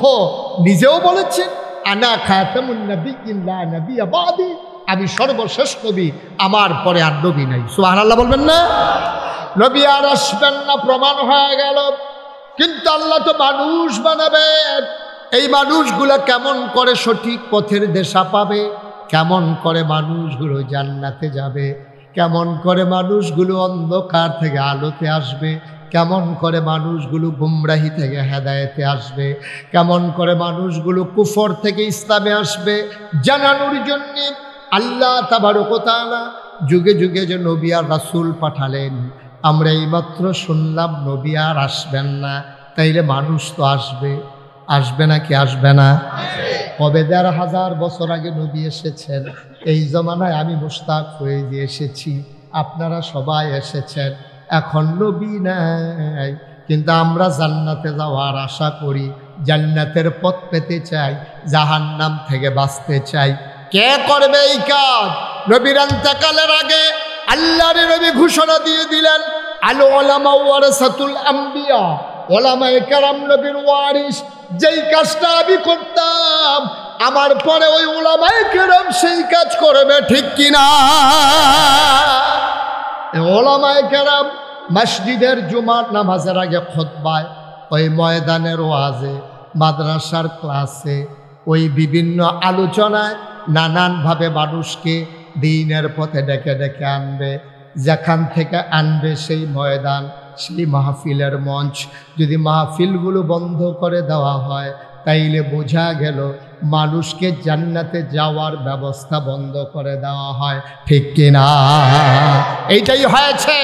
নিজেও বলেছেন, আনা খাতামুন নবিয়্যিন লা নবিয়্যা বাদি, আমি সর্বশেষ নবী, আমার পরে আর নবী নাই। সুবহানাল্লাহ বলবেন না? নবী আর আসবেন না প্রমাণ হয়ে গেল। কিন্তু আল্লাহ তো মানুষ বানাবেন। এই মানুষগুলো কেমন করে সঠিক পথের দিশা পাবে, কেমন করে মানুষগুলো জান্নাতে যাবে, কেমন করে মানুষগুলো অন্ধকার থেকে আলোতে আসবে, কেমন করে মানুষগুলো গুমরাহি থেকে হেদায়েতে আসবে, কেমন করে মানুষগুলো কুফর থেকে ইসলামে আসবে, জানানোর জন্য আল্লাহ তাবারক ওয়া তাআলা যুগে যুগে যে নবী আর রাসূল পাঠালেন। আমরা এইমাত্র শুনলাম নবী আর আসবেন না, তাইলে মানুষ তো আসবে। আসবে না কি আসবে না? কবে ১,৫০০ বছর আগে নবী এসেছেন, এই জমানায় আমি মুশতাক হয়ে যে এসেছি, আপনারা সবাই এসেছেন, এখন নবী নাই। কিন্তু আমরা জান্নাতে যাওয়ার আশা করি, জান্নাতের পথ পেতে চাই, জাহান্নাম থেকে বাঁচতে চাই। কে করবে এই কাজ? নবীর ইন্তেকালের আগে আল্লাহর নবী ঘোষণা দিয়ে দিলেন, আল উলামা ওয়ারাসাতুল আম্বিয়া, ওলামায়ে কেরাম নবীর ওয়ারিস। যেই কাজটা আমি করতাম, আমার পরে ওই ওলামায়ে কেরাম সেই কাজ করবে, ঠিক কিনা? ওলামায়ে কেরাম মসজিদের জুমার নামাজের আগে খুতবায়, ওই ময়দানের ওয়াজে, মাদ্রাসার ক্লাসে, ওই বিভিন্ন আলোচনায় নানানভাবে মানুষকে দ্বীনের পথে ডেকে ডেকে আনবে। যেখান থেকে আনবে সেই ময়দান, সেই মাহফিলের মঞ্চ যদি মাহফিলগুলো বন্ধ করে দেওয়া হয়, তাইলে বোঝা গেল মানুষকে জান্নাতে যাওয়ার ব্যবস্থা বন্ধ করে দেওয়া হয়, ঠিক কিনা? এইটাই হয়েছে।